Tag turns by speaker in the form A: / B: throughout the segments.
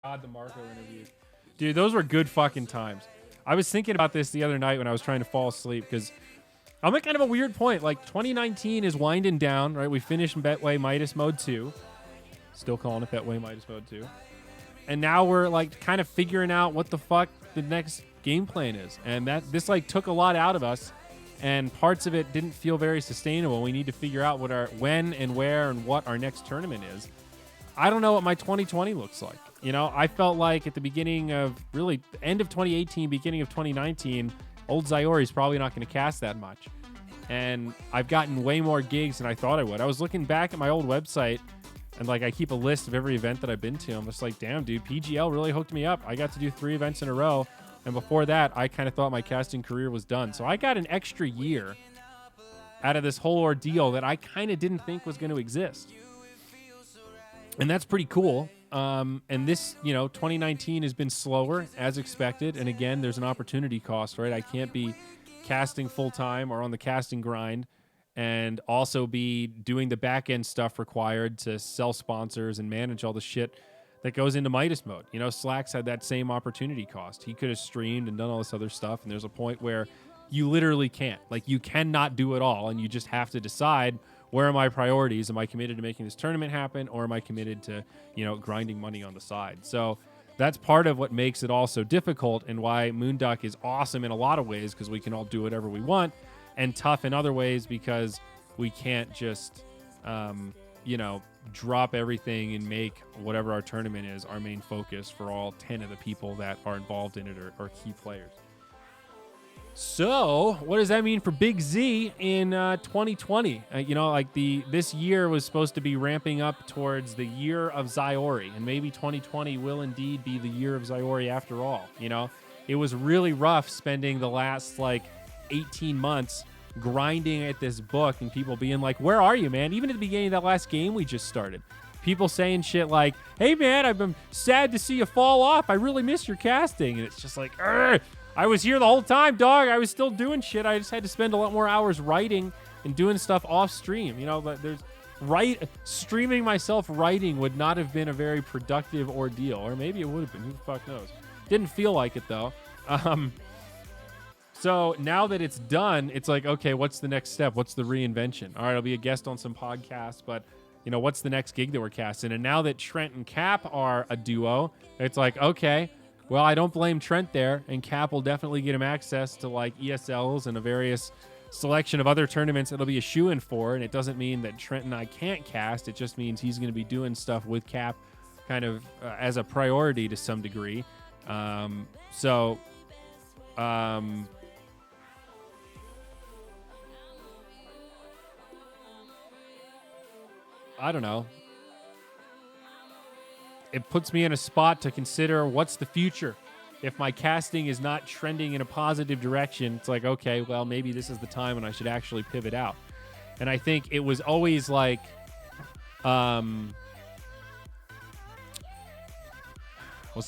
A: God, the Marco interviews. Dude, those were good fucking times. I was thinking about this the other night when I was trying to fall asleep because I'm at kind of a weird point. Like 2019 is winding down, right? We finished Betway Midas Mode 2. Still calling it Betway Midas Mode 2. And now we're like kind of figuring out what the fuck the next game plan is. And this like took a lot out of us, and parts of it didn't feel very sustainable. We need to figure out what our when and where and what our next tournament is. I don't know what my 2020 looks like. You know, I felt like at the beginning of really end of 2018, beginning of 2019, old Zyori is probably not going to cast that much. And I've gotten way more gigs than I thought I would. I was looking back at my old website, and like I keep a list of every event that I've been to. I'm just like, damn, dude, PGL really hooked me up. I got to do 3 events in a row. And before that, I kind of thought my casting career was done. So I got an extra year out of this whole ordeal that I kind of didn't think was going to exist. And that's pretty cool. And this, 2019 has been slower as expected. And again, there's an opportunity cost, right? I can't be casting full time or on the casting grind and also be doing the back end stuff required to sell sponsors and manage all the shit that goes into Midas mode. Slacks had that same opportunity cost. He could have streamed and done all this other stuff. And there's a point where you literally can't. Like, you cannot do it all. And you just have to decide, where are my priorities? Am I committed to making this tournament happen, or am I committed to, grinding money on the side? So that's part of what makes it all so difficult, and why Moonduck is awesome in a lot of ways, because we can all do whatever we want, and tough in other ways because we can't just, drop everything and make whatever our tournament is our main focus for all 10 of the people that are involved in it or key players. So, what does that mean for Big Z in 2020? This year was supposed to be ramping up towards the year of Zyori, and maybe 2020 will indeed be the year of Zyori after all. It was really rough spending the last 18 months grinding at this book, and people being like, "Where are you, man?" Even at the beginning of that last game we just started, people saying shit like, "Hey, man, I've been sad to see you fall off. I really miss your casting," and it's just like, "Urgh! I was here the whole time, dog. I was still doing shit. I just had to spend a lot more hours writing and doing stuff off stream." But streaming myself writing would not have been a very productive ordeal, or maybe it would have been. Who the fuck knows? Didn't feel like it though. So now that it's done, it's like, okay, what's the next step? What's the reinvention? All right, I'll be a guest on some podcasts, but what's the next gig that we're casting? And now that Trent and Cap are a duo, it's like, okay, well, I don't blame Trent there, and Cap will definitely get him access to ESLs and a various selection of other tournaments that'll be a shoo-in for. And it doesn't mean that Trent and I can't cast. It just means he's going to be doing stuff with Cap kind of as a priority to some degree. I don't know. It puts me in a spot to consider what's the future. If my casting is not trending in a positive direction, it's like, okay, well, maybe this is the time when I should actually pivot out. And I think it was always what's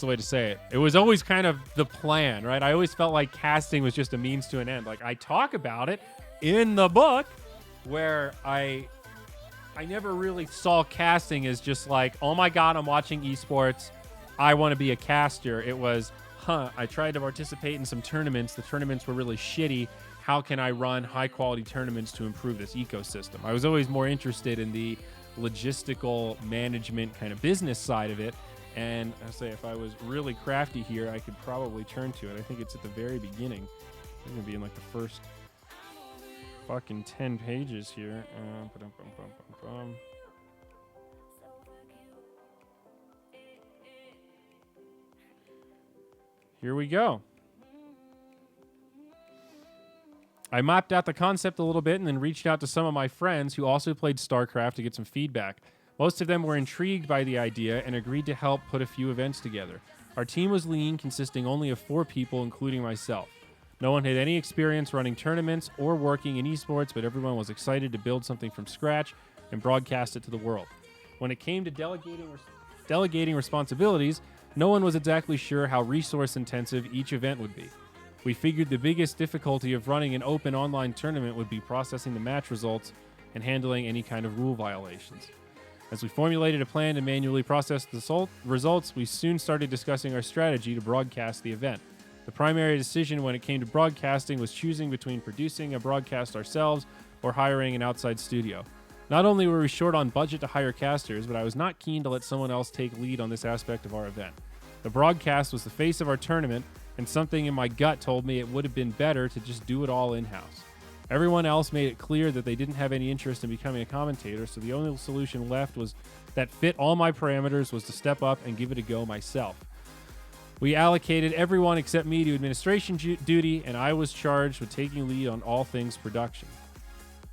A: the way to say it? It was always kind of the plan, right? I always felt like casting was just a means to an end. Like, I talk about it in the book, where I never really saw casting as just like, oh my God, I'm watching esports, I want to be a caster. It was, I tried to participate in some tournaments. The tournaments were really shitty. How can I run high quality tournaments to improve this ecosystem? I was always more interested in the logistical management kind of business side of it. And I say, if I was really crafty here, I could probably turn to it. I think it's at the very beginning. It's going to be in the first fucking 10 pages here. Here we go. I mapped out the concept a little bit and then reached out to some of my friends who also played StarCraft to get some feedback. Most of them were intrigued by the idea and agreed to help put a few events together. Our team was lean, consisting only of 4 people, including myself. No one had any experience running tournaments or working in esports, but everyone was excited to build something from scratch and broadcast it to the world. When it came to delegating responsibilities, no one was exactly sure how resource-intensive each event would be. We figured the biggest difficulty of running an open online tournament would be processing the match results and handling any kind of rule violations. As we formulated a plan to manually process the results, we soon started discussing our strategy to broadcast the event. The primary decision when it came to broadcasting was choosing between producing a broadcast ourselves or hiring an outside studio. Not only were we short on budget to hire casters, but I was not keen to let someone else take lead on this aspect of our event. The broadcast was the face of our tournament, and something in my gut told me it would have been better to just do it all in-house. Everyone else made it clear that they didn't have any interest in becoming a commentator, so the only solution left was that fit all my parameters was to step up and give it a go myself. We allocated everyone except me to administration duty, and I was charged with taking lead on all things production.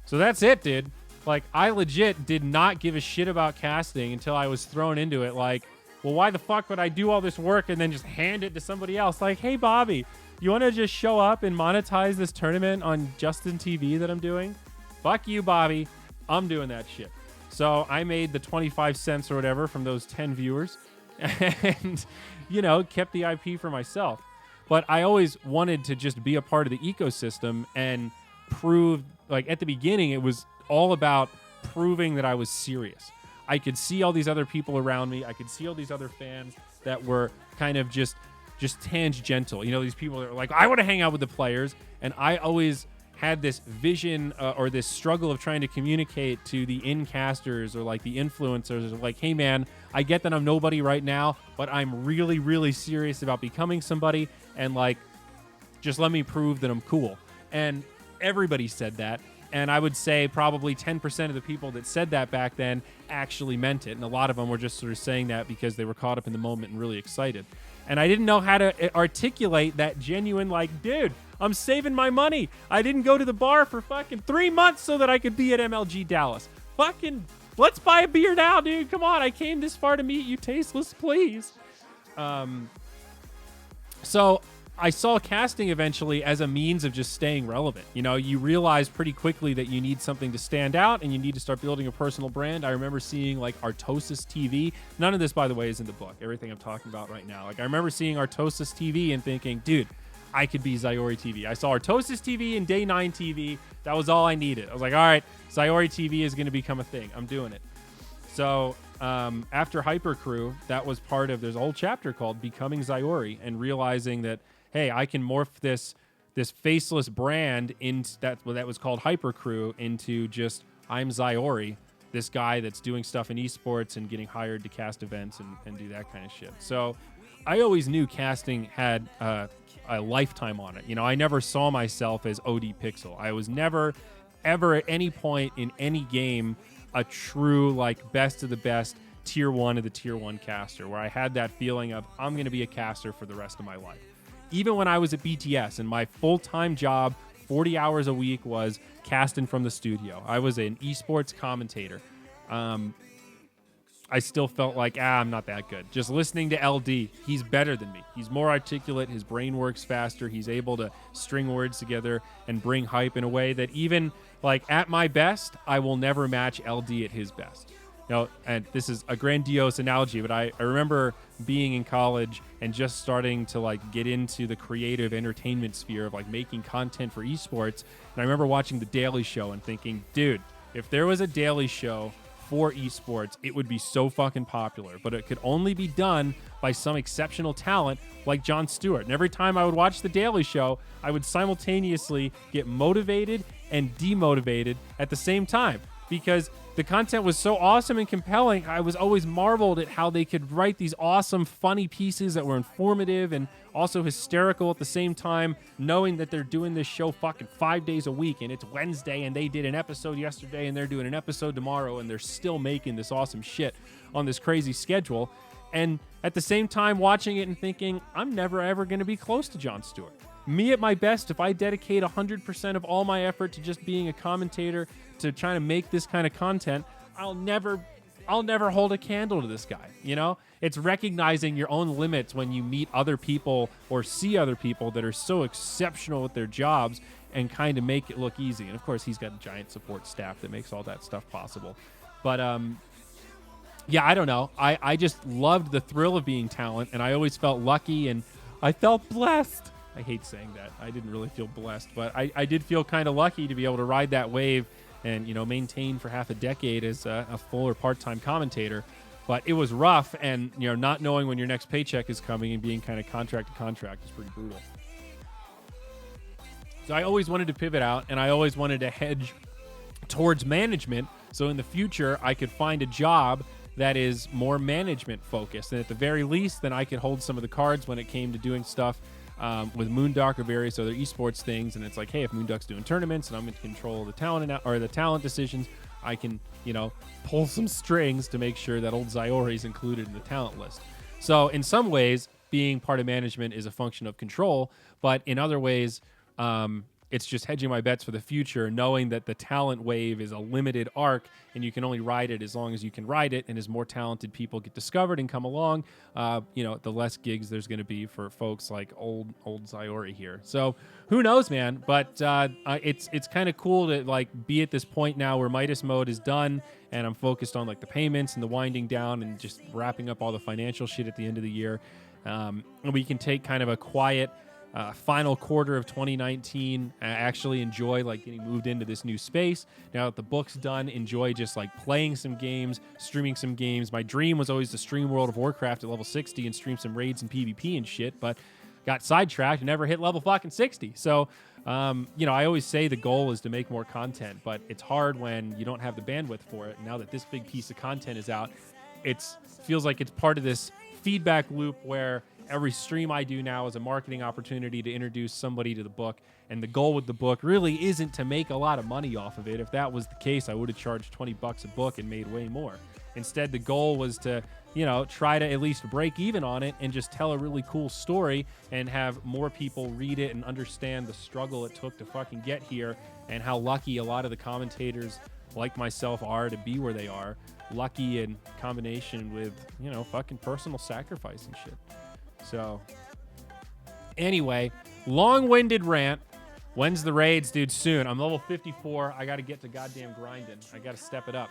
A: So that's it, dude. Like, I legit did not give a shit about casting until I was thrown into it. Like, well, why the fuck would I do all this work and then just hand it to somebody else? Like, hey, Bobby, you want to just show up and monetize this tournament on Justin TV that I'm doing? Fuck you, Bobby. I'm doing that shit. So I made the 25 cents or whatever from those 10 viewers and, you know, kept the IP for myself. But I always wanted to just be a part of the ecosystem and prove, like, at the beginning, it was all about proving that I was serious. I could see all these other people around me. I could see all these other fans that were kind of just tangential. You know, these people that are like, I want to hang out with the players. And I always had this vision or this struggle of trying to communicate to the in-casters or like the influencers. Like, hey, man, I get that I'm nobody right now, but I'm really, really serious about becoming somebody. And like, just let me prove that I'm cool. And everybody said that. And I would say probably 10% of the people that said that back then actually meant it. And a lot of them were just sort of saying that because they were caught up in the moment and really excited. And I didn't know how to articulate that genuine, like, dude, I'm saving my money. I didn't go to the bar for fucking 3 months so that I could be at MLG Dallas. Fucking, let's buy a beer now, dude. Come on, I came this far to meet you, tasteless, please. So I saw casting eventually as a means of just staying relevant. You know, you realize pretty quickly that you need something to stand out and you need to start building a personal brand. I remember seeing like Artosis TV. None of this, by the way, is in the book. Everything I'm talking about right now. Like, I remember seeing Artosis TV and thinking, dude, I could be Zyori TV. I saw Artosis TV and Day 9 TV. That was all I needed. I was like, all right, Zyori TV is going to become a thing. I'm doing it. So after Hypercrew, that was part of, there's a whole chapter called Becoming Zyori, and realizing that, hey, I can morph this faceless brand into that was called Hypercrew into just, I'm Zyori, this guy that's doing stuff in esports and getting hired to cast events and do that kind of shit. So I always knew casting had a lifetime on it. You know, I never saw myself as OD Pixel. I was never, ever at any point in any game a true, like, best of the best tier 1 of the tier 1 caster, where I had that feeling of, I'm going to be a caster for the rest of my life. Even when I was at BTS and my full-time job, 40 hours a week, was casting from the studio. I was an esports commentator. I still felt like, I'm not that good. Just listening to LD, he's better than me. He's more articulate. His brain works faster. He's able to string words together and bring hype in a way that even, like, at my best, I will never match LD at his best. You know, and this is a grandiose analogy, but I remember being in college and just starting to, like, get into the creative entertainment sphere of, like, making content for esports. And I remember watching The Daily Show and thinking, dude, if there was a Daily Show for esports, it would be so fucking popular, but it could only be done by some exceptional talent like Jon Stewart. And every time I would watch The Daily Show, I would simultaneously get motivated and demotivated at the same time, because the content was so awesome and compelling. I was always marveled at how they could write these awesome, funny pieces that were informative and also hysterical at the same time, knowing that they're doing this show fucking 5 days a week, and it's Wednesday, and they did an episode yesterday, and they're doing an episode tomorrow, and they're still making this awesome shit on this crazy schedule. And at the same time watching it and thinking, I'm never ever going to be close to Jon Stewart. Me at my best, if I dedicate 100% of all my effort to just being a commentator, to trying to make this kind of content, I'll never hold a candle to this guy. You know, it's recognizing your own limits when you meet other people or see other people that are so exceptional at their jobs and kind of make it look easy. And of course, he's got a giant support staff that makes all that stuff possible. But yeah, I don't know. I just loved the thrill of being talent, and I always felt lucky, and I felt blessed. I hate saying that. I didn't really feel blessed, but I did feel kind of lucky to be able to ride that wave and, you know, maintained for half a decade as a full or part-time commentator. But it was rough, and, you know, not knowing when your next paycheck is coming and being kind of contract to contract is pretty brutal. So I always wanted to pivot out, and I always wanted to hedge towards management, so in the future I could find a job that is more management focused, and at the very least then I could hold some of the cards when it came to doing stuff with Moonduck or various other esports things. And it's like, hey, if Moonduck's doing tournaments and I'm in control of the talent or the talent decisions, I can, you know, pull some strings to make sure that old Zyori is included in the talent list. So in some ways, being part of management is a function of control, but in other ways, it's just hedging my bets for the future, knowing that the talent wave is a limited arc and you can only ride it as long as you can ride it. And as more talented people get discovered and come along, you know, the less gigs there's going to be for folks like old Zyori here. So who knows, man? But it's kind of cool to like be at this point now where Midas mode is done and I'm focused on like the payments and the winding down and just wrapping up all the financial shit at the end of the year. And we can take kind of a quiet final quarter of 2019, actually enjoy like getting moved into this new space. Now that the book's done, enjoy just like playing some games, streaming some games. My dream was always to stream World of Warcraft at level 60 and stream some raids and PvP and shit, but got sidetracked and never hit level fucking 60. So, you know, I always say the goal is to make more content, but it's hard when you don't have the bandwidth for it. Now that this big piece of content is out, it feels like it's part of this feedback loop where every stream I do now is a marketing opportunity to introduce somebody to the book. And the goal with the book really isn't to make a lot of money off of it. If that was the case, I would have charged $20 a book and made way more. Instead, the goal was to, you know, try to at least break even on it and just tell a really cool story and have more people read it and understand the struggle it took to fucking get here and how lucky a lot of the commentators like myself are to be where they are. Lucky in combination with, you know, fucking personal sacrifice and shit. So, anyway, long-winded rant. When's the raids, dude? Soon. I'm level 54. I got to get to goddamn grinding. I got to step it up.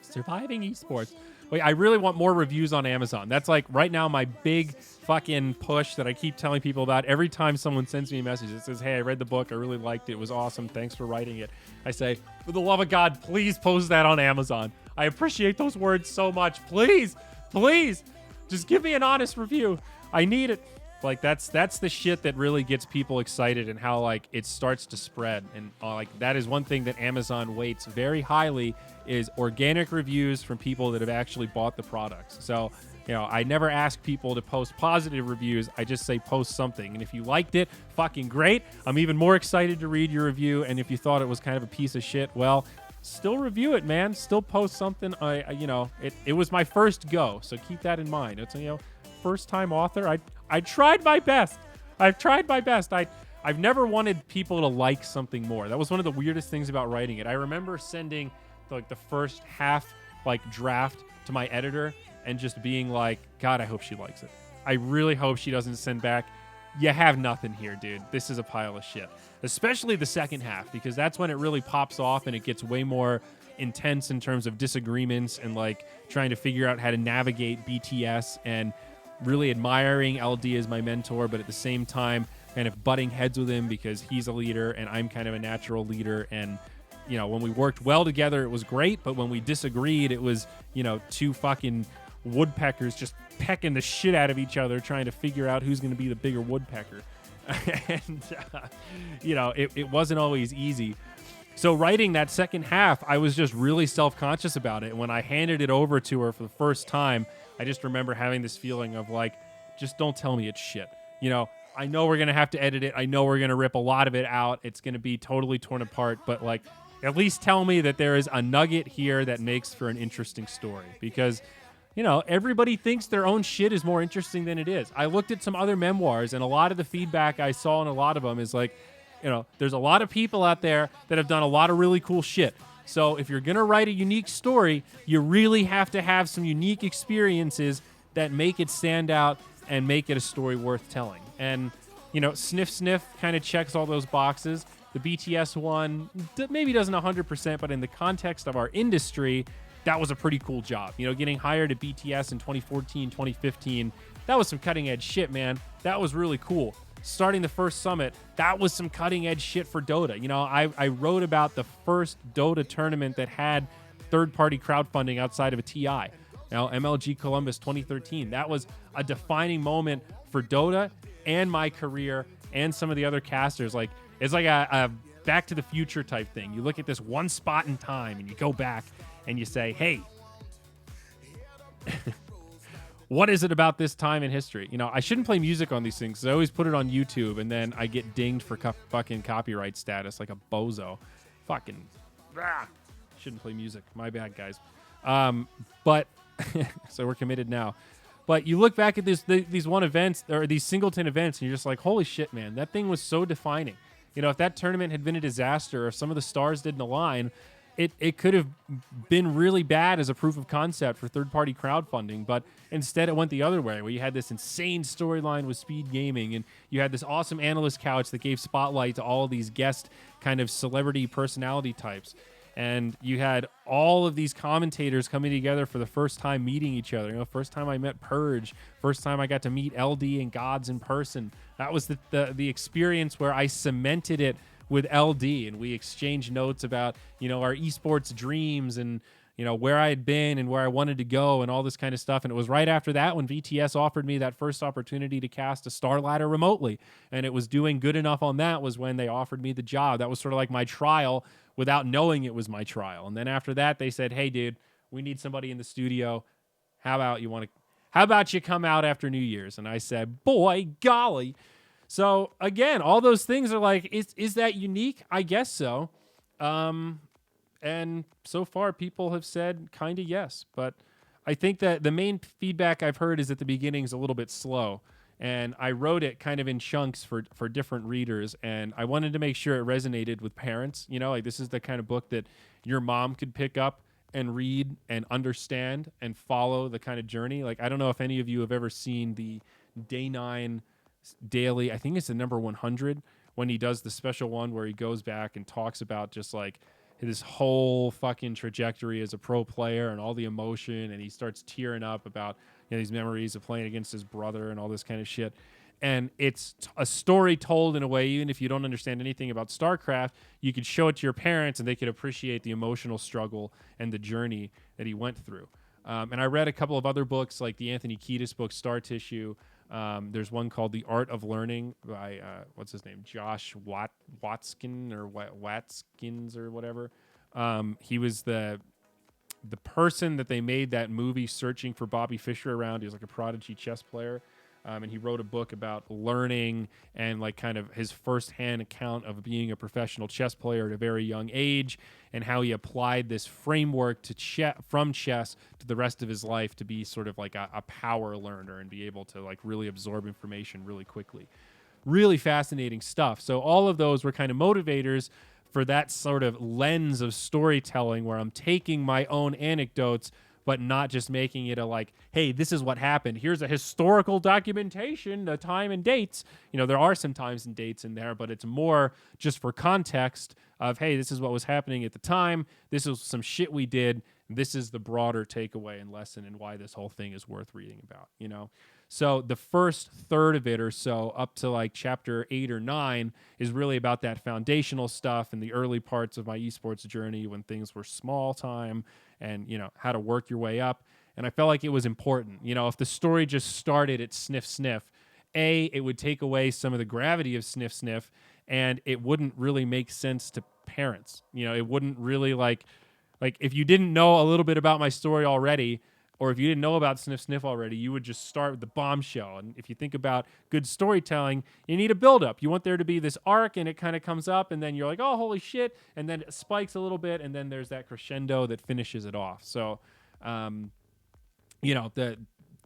A: Surviving esports. Wait, I really want more reviews on Amazon. That's like right now my big fucking push that I keep telling people about. Every time someone sends me a message that says, hey, I read the book. I really liked it. It was awesome. Thanks for writing it. I say, for the love of God, please post that on Amazon. I appreciate those words so much. Please, please. Just give me an honest review. I need it. Like that's the shit that really gets people excited and how like it starts to spread. And like that is one thing that Amazon weights very highly is organic reviews from people that have actually bought the products. So, you know, I never ask people to post positive reviews. I just say post something. And if you liked it, fucking great. I'm even more excited to read your review. And if you thought it was kind of a piece of shit, well, still review it, man. Still post something. You know, it was my first go, so keep that in mind. It's, you know, first time author. I tried my best. I've tried my best. I've never wanted people to like something more. That was one of the weirdest things about writing it. I remember sending like the first half like draft to my editor and just being like, God, I hope she likes it. I really hope she doesn't send back, you have nothing here, dude. This is a pile of shit. Especially the second half, because that's when it really pops off and it gets way more intense in terms of disagreements and like trying to figure out how to navigate BTS and really admiring LD as my mentor, but at the same time kind of butting heads with him because he's a leader and I'm kind of a natural leader. And, you know, when we worked well together, it was great. But when we disagreed, it was, you know, two fucking woodpeckers just pecking the shit out of each other, trying to figure out who's going to be the bigger woodpecker. And, you know, it wasn't always easy. So writing that second half, I was just really self-conscious about it. When I handed it over to her for the first time, I just remember having this feeling of like, just don't tell me it's shit. You know, I know we're going to have to edit it. I know we're going to rip a lot of it out. It's going to be totally torn apart. But like, at least tell me that there is a nugget here that makes for an interesting story. Because, you know, everybody thinks their own shit is more interesting than it is. I looked at some other memoirs, and a lot of the feedback I saw in a lot of them is like, you know, there's a lot of people out there that have done a lot of really cool shit. So if you're going to write a unique story, you really have to have some unique experiences that make it stand out and make it a story worth telling. And, you know, Sniff Sniff kind of checks all those boxes. The BTS one maybe doesn't 100%, but in the context of our industry, that was a pretty cool job. You know, getting hired at BTS in 2014, 2015, that was some cutting edge shit, man. That was really cool. starting the first summit, that was some cutting edge shit for Dota. You know, I wrote about the first Dota tournament that had third-party crowdfunding outside of a TI. You know, MLG Columbus 2013. That was a defining moment for Dota and my career and some of the other casters. Like, it's like a Back to the Future type thing. You look at this one spot in time and you go back and you say, hey, what is it about this time in history? You know, I shouldn't play music on these things. I always put it on YouTube and then I get dinged for fucking copyright status like a bozo. Fucking shouldn't play music. My bad, guys. But so we're committed now. But you look back at these one events or these singleton events and you're just like, holy shit, man, that thing was so defining. You know, if that tournament had been a disaster or if some of the stars didn't align, it could have been really bad as a proof of concept for third-party crowdfunding, but instead it went the other way, where you had this insane storyline with speed gaming, and you had this awesome analyst couch that gave spotlight to all of these guest kind of celebrity personality types. And you had all of these commentators coming together for the first time meeting each other. You know, first time I met Purge, first time I got to meet LD and Gods in person. That was the experience where I cemented it with LD, and we exchanged notes about, you know, our esports dreams and, you know, where I had been and where I wanted to go and all this kind of stuff. And it was right after that when VTS offered me that first opportunity to cast a Star Ladder remotely. And it was doing good enough on that was when they offered me the job. That was sort of like my trial without knowing it was my trial. And then after that, they said, hey, dude, we need somebody in the studio. How about you come out after New Year's? And I said, boy, golly. So again, all those things are like, is that unique? I guess so. And so far people have said kind of yes, but I think that the main feedback I've heard is at the beginning is a little bit slow, and I wrote it kind of in chunks for different readers, and I wanted to make sure it resonated with parents. You know, like this is the kind of book that your mom could pick up and read and understand and follow the kind of journey. Like, I don't know if any of you have ever seen the Day 9 daily, I think it's the number 100, when he does the special one where he goes back and talks about just like his whole fucking trajectory as a pro player and all the emotion, and he starts tearing up about, you know, these memories of playing against his brother and all this kind of shit. And it's a story told in a way, even if you don't understand anything about StarCraft, you could show it to your parents and they could appreciate the emotional struggle and the journey that he went through. And I read a couple of other books, like the Anthony Kiedis book, Star Tissue. There's one called The Art of Learning by, what's his name? Josh Watskin or Watskins or whatever. He was the person that they made that movie Searching for Bobby Fischer around. He was like a prodigy chess player. And he wrote a book about learning and like kind of his firsthand account of being a professional chess player at a very young age, and how he applied this framework to from chess to the rest of his life to be sort of like a power learner and be able to like really absorb information really quickly. Really fascinating stuff. So all of those were kind of motivators for that sort of lens of storytelling where I'm taking my own anecdotes but not just making it a like, hey, this is what happened. Here's a historical documentation, the time and dates. You know, there are some times and dates in there, but it's more just for context of, hey, this is what was happening at the time. This is some shit we did. This is the broader takeaway and lesson and why this whole thing is worth reading about, you know? So the first third of it or so, up to like chapter 8 or 9, is really about that foundational stuff and the early parts of my esports journey when things were small time and, you know, how to work your way up. And I felt like it was important. You know, if the story just started at sniff, sniff, it would take away some of the gravity of sniff, sniff, and it wouldn't really make sense to parents. You know, it wouldn't really like if you didn't know a little bit about my story already, or if you didn't know about Sniff Sniff already, you would just start with the bombshell. And if you think about good storytelling, you need a buildup. You want there to be this arc, and it kind of comes up, and then you're like, oh, holy shit, and then it spikes a little bit, and then there's that crescendo that finishes it off. So, you know, the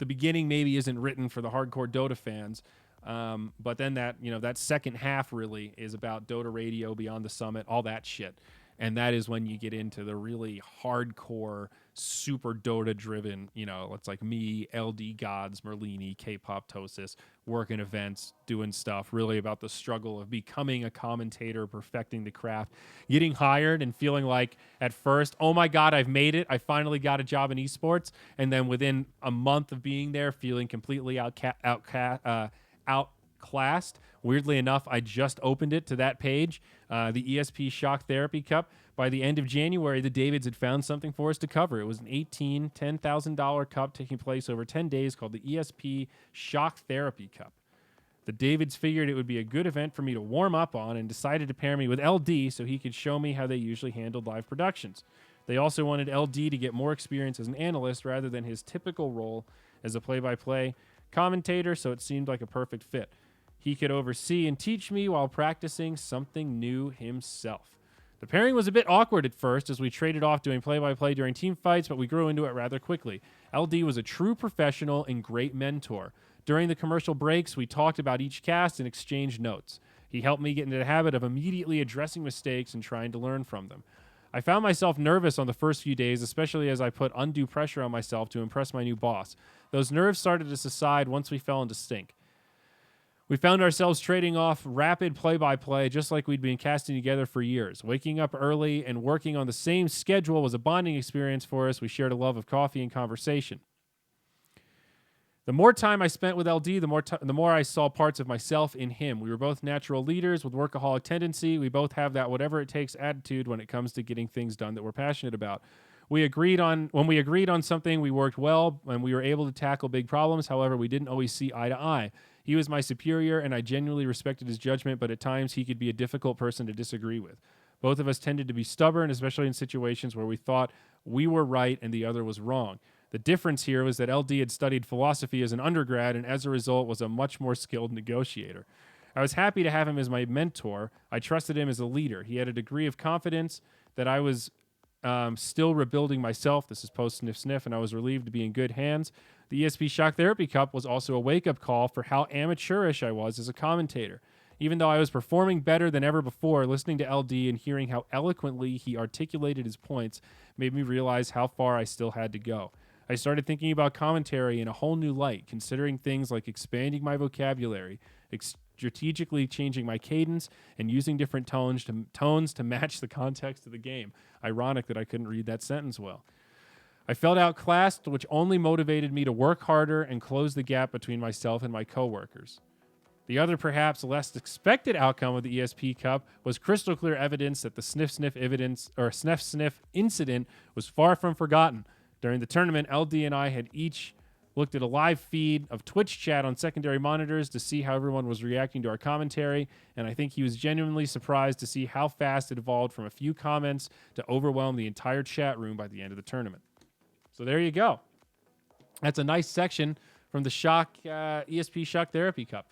A: beginning maybe isn't written for the hardcore Dota fans, but then that second half really is about Dota Radio, Beyond the Summit, all that shit. And that is when you get into the really hardcore, super Dota-driven, you know, it's like me, LD Gods, Merlini, K-Pop Tosis, working events, doing stuff, really about the struggle of becoming a commentator, perfecting the craft, getting hired and feeling like at first, oh my God, I've made it. I finally got a job in esports. And then within a month of being there, feeling completely classed. Weirdly enough, I just opened it to that page, the ESP Shock Therapy Cup. By the end of January, the Davids had found something for us to cover. It was an $10,000 cup taking place over 10 days called the ESP Shock Therapy Cup. The Davids figured it would be a good event for me to warm up on and decided to pair me with LD so he could show me how they usually handled live productions. They also wanted LD to get more experience as an analyst rather than his typical role as a play-by-play commentator, so it seemed like a perfect fit. He could oversee and teach me while practicing something new himself. The pairing was a bit awkward at first as we traded off doing play-by-play during team fights, but we grew into it rather quickly. LD was a true professional and great mentor. During the commercial breaks, we talked about each cast and exchanged notes. He helped me get into the habit of immediately addressing mistakes and trying to learn from them. I found myself nervous on the first few days, especially as I put undue pressure on myself to impress my new boss. Those nerves started to subside once we fell into sync. We found ourselves trading off rapid play-by-play just like we'd been casting together for years. Waking up early and working on the same schedule was a bonding experience for us. We shared a love of coffee and conversation. The more time I spent with LD, the more I saw parts of myself in him. We were both natural leaders with workaholic tendency. We both have that whatever it takes attitude when it comes to getting things done that we're passionate about. When we agreed on something, we worked well and we were able to tackle big problems. However, we didn't always see eye to eye. He was my superior and I genuinely respected his judgment, but at times he could be a difficult person to disagree with. Both of us tended to be stubborn, especially in situations where we thought we were right and the other was wrong. The difference here was that LD had studied philosophy as an undergrad and as a result was a much more skilled negotiator. I was happy to have him as my mentor. I trusted him as a leader. He had a degree of confidence that I was still rebuilding myself. This is post Sniff Sniff, and I was relieved to be in good hands. The ESP Shock Therapy Cup was also a wake-up call for how amateurish I was as a commentator. Even though I was performing better than ever before, listening to LD and hearing how eloquently he articulated his points made me realize how far I still had to go. I started thinking about commentary in a whole new light, considering things like expanding my vocabulary, strategically changing my cadence, and using different tones to match the context of the game. Ironic that I couldn't read that sentence well. I felt outclassed, which only motivated me to work harder and close the gap between myself and my coworkers. The other, perhaps less expected outcome of the ESP Cup was crystal clear evidence that the Sniff Sniff incident was far from forgotten. During the tournament, LD and I had each looked at a live feed of Twitch chat on secondary monitors to see how everyone was reacting to our commentary, and I think he was genuinely surprised to see how fast it evolved from a few comments to overwhelm the entire chat room by the end of the tournament. So there you go. That's a nice section from the ESP Shock Therapy Cup.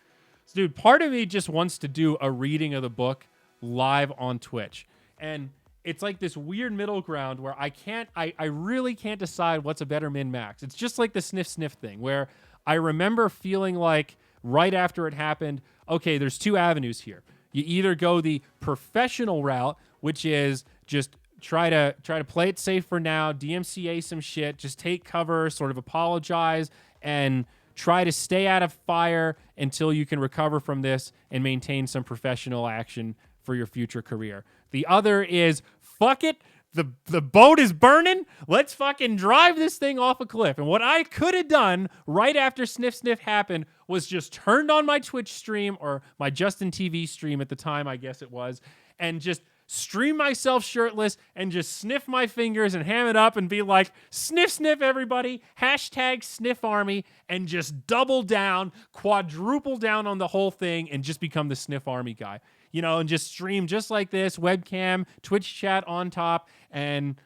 A: So, dude, part of me just wants to do a reading of the book live on Twitch. And it's like this weird middle ground where I really can't decide what's a better min-max. It's just like the Sniff Sniff thing where I remember feeling like right after it happened, okay, there's two avenues here. You either go the professional route, which is just try to play it safe for now, DMCA some shit, just take cover, sort of apologize, and try to stay out of fire until you can recover from this and maintain some professional action for your future career. The other is, fuck it, the boat is burning, let's fucking drive this thing off a cliff. And what I could have done right after Sniff Sniff happened was just turned on my Twitch stream, or my Justin TV stream at the time, I guess it was, and just stream myself shirtless and just sniff my fingers and ham it up and be like, sniff, sniff, everybody, hashtag Sniff Army, and just double down, quadruple down on the whole thing and just become the Sniff Army guy, you know, and just stream just like this, webcam, Twitch chat on top, and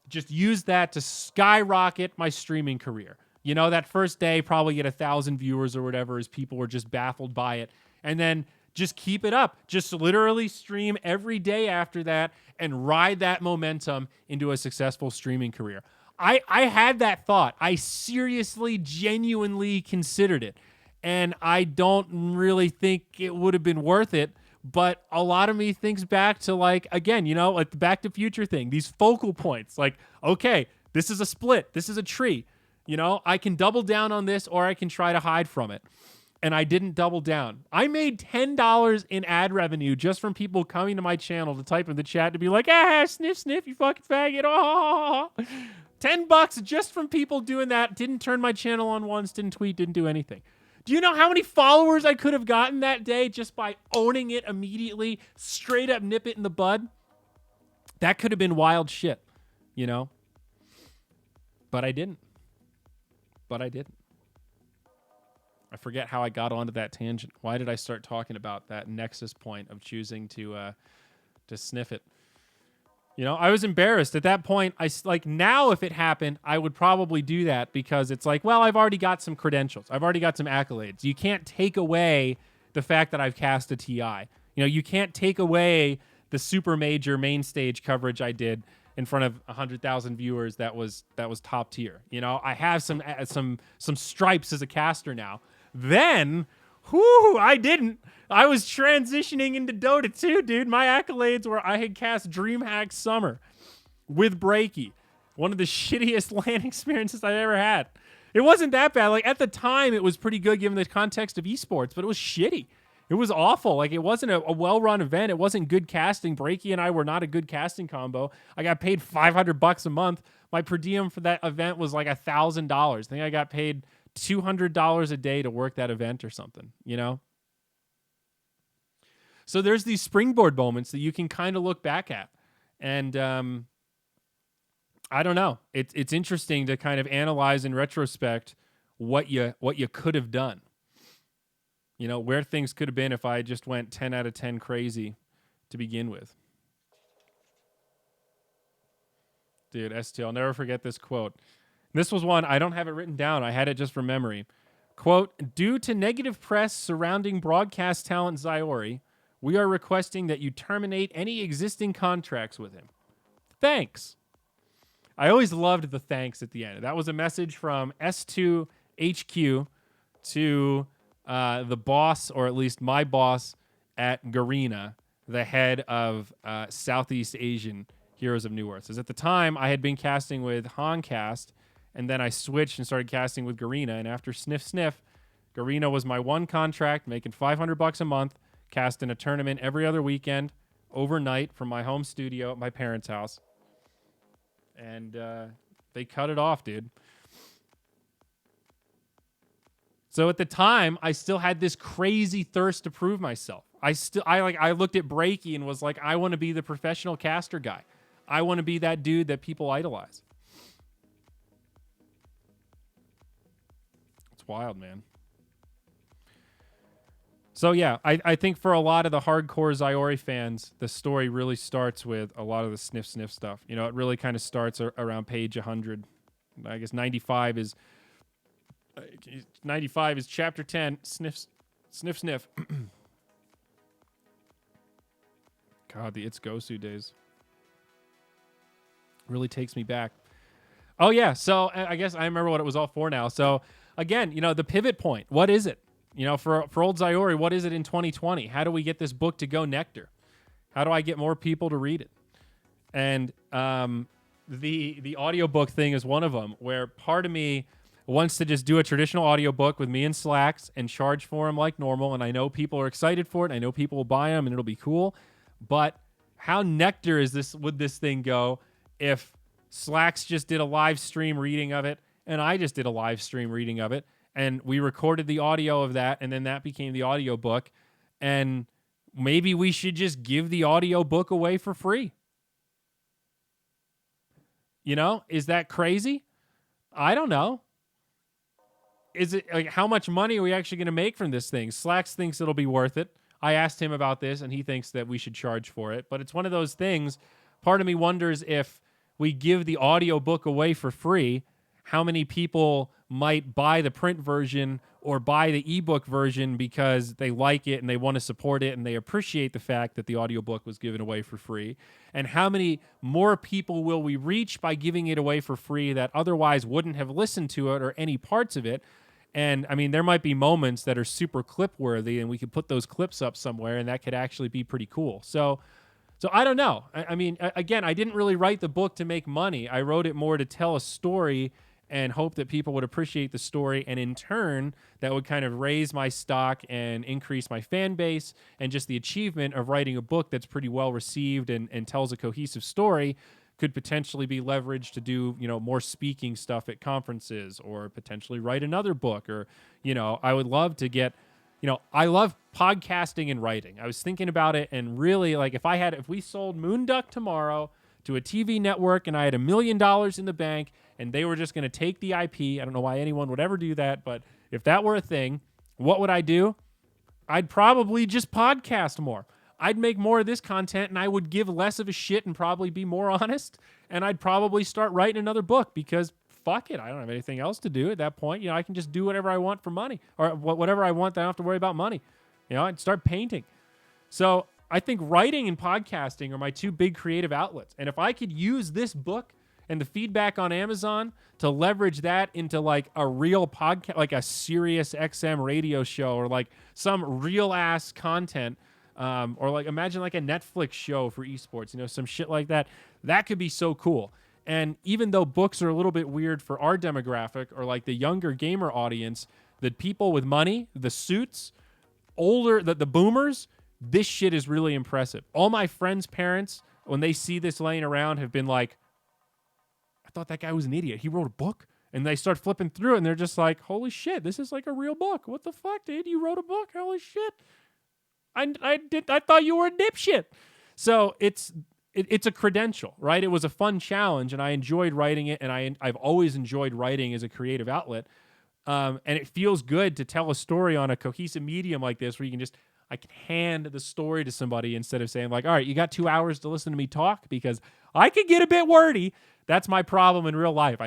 A: just use that to skyrocket my streaming career. You know, that first day, probably get 1,000 viewers or whatever as people were just baffled by it. And then just keep it up. Just literally stream every day after that and ride that momentum into a successful streaming career. I had that thought. I seriously, genuinely considered it. And I don't really think it would have been worth it. But a lot of me thinks back to, like, again, you know, like the Back to Future thing, these focal points. Like, okay, this is a split. This is a tree. You know, I can double down on this or I can try to hide from it. And I didn't double down. I made $10 in ad revenue just from people coming to my channel to type in the chat to be like, sniff, sniff, you fucking faggot. Oh, $10 just from people doing that. Didn't turn my channel on once, didn't tweet, didn't do anything. Do you know how many followers I could have gotten that day just by owning it immediately, straight up nip it in the bud? That could have been wild shit, you know? But I didn't. I forget how I got onto that tangent. Why did I start talking about that nexus point of choosing to sniff it? You know, I was embarrassed at that point. Now if it happened, I would probably do that because it's like, well, I've already got some credentials. I've already got some accolades. You can't take away the fact that I've cast a TI. You know, you can't take away the super major main stage coverage I did in front of 100,000 viewers. That was top tier. You know, I have some stripes as a caster now. Then, I didn't. I was transitioning into Dota 2, dude. My accolades were I had cast DreamHack Summer with Breaky. One of the shittiest LAN experiences I've ever had. It wasn't that bad. Like, at the time, it was pretty good given the context of esports, but it was shitty. It was awful. Like, it wasn't a well-run event. It wasn't good casting. Breaky and I were not a good casting combo. I got paid $500 a month. My per diem for that event was like $1,000. I think I got paid $200 a day to work that event or something, you know? So there's these springboard moments that you can kind of look back at. And I don't know. It's interesting to kind of analyze in retrospect what you could have done. You know, where things could have been if I just went 10 out of 10 crazy to begin with. Dude, ST, I'll never forget this quote. This was one, I don't have it written down. I had it just from memory. Quote, due to negative press surrounding broadcast talent Zyori, we are requesting that you terminate any existing contracts with him. Thanks. I always loved the thanks at the end. That was a message from S2 HQ to the boss, or at least my boss at Garena, the head of Southeast Asian Heroes of New Earth. Because at the time, I had been casting with Honcast, and then I switched and started casting with Garena. And after Sniff Sniff, Garena was my one contract, making $500 a month, cast in a tournament every other weekend, overnight from my home studio at my parents' house. And they cut it off, dude. So at the time, I still had this crazy thirst to prove myself. I looked at Breaky and was like, I want to be the professional caster guy. I want to be that dude that people idolize. It's wild, man. So yeah, I think for a lot of the hardcore Zyori fans, the story really starts with a lot of the Sniff Sniff stuff. You know, it really kind of starts around page 100. I guess 95 is chapter 10, Sniff Sniff. God, the It's Gosu days. Really takes me back. Oh yeah, so I guess I remember what it was all for now. So again, you know, the pivot point, what is it? You know, for old Zyori, what is it in 2020? How do we get this book to go nectar? How do I get more people to read it? And the audiobook thing is one of them, where part of me wants to just do a traditional audiobook with me and Slacks and charge for them like normal. And I know people are excited for it. I know people will buy them and it'll be cool. But how nectar would this thing go if Slacks just did a live stream reading of it and I just did a live stream reading of it? And we recorded the audio of that, and then that became the audio book. And maybe we should just give the audio book away for free. You know, is that crazy? I don't know. Is it like how much money are we actually going to make from this thing? Slacks thinks it'll be worth it. I asked him about this, and he thinks that we should charge for it. But it's one of those things. Part of me wonders if we give the audio book away for free, how many people might buy the print version or buy the ebook version because they like it and they want to support it and they appreciate the fact that the audiobook was given away for free. And how many more people will we reach by giving it away for free that otherwise wouldn't have listened to it or any parts of it? And I mean, there might be moments that are super clip worthy and we could put those clips up somewhere and that could actually be pretty cool. So I don't know. I mean, again, I didn't really write the book to make money. I wrote it more to tell a story and hope that people would appreciate the story. And in turn, that would kind of raise my stock and increase my fan base. And just the achievement of writing a book that's pretty well received and tells a cohesive story could potentially be leveraged to do, more speaking stuff at conferences, or potentially write another book. Or, I would love to get, I love podcasting and writing. I was thinking about it, and really, like, if we sold Moonduck tomorrow to a TV network and I had $1 million in the bank and they were just going to take the IP, I don't know why anyone would ever do that, but if that were a thing, what would I do? I'd probably just podcast more. I'd make more of this content, and I would give less of a shit and probably be more honest. And I'd probably start writing another book, because fuck it, I don't have anything else to do at that point. I can just do whatever I want for money, or whatever I want. I don't have to worry about money. I'd start painting. So I think writing and podcasting are my two big creative outlets. And if I could use this book and the feedback on Amazon to leverage that into like a real podcast, like a Sirius XM radio show, or like some real ass content, or like imagine like a Netflix show for esports, some shit like that. That could be so cool. And even though books are a little bit weird for our demographic, or like the younger gamer audience, the people with money, the suits, the boomers, this shit is really impressive. All my friends' parents, when they see this laying around, have been like, I thought that guy was an idiot. He wrote a book. And they start flipping through it, and they're just like, holy shit, this is like a real book. What the fuck, dude? You wrote a book? Holy shit. I thought you were a dipshit. So it's a credential, right? It was a fun challenge, and I enjoyed writing it, and I've always enjoyed writing as a creative outlet. And it feels good to tell a story on a cohesive medium like this, where I can hand the story to somebody instead of saying like, all right, you got 2 hours to listen to me talk, because I could get a bit wordy. That's my problem in real life.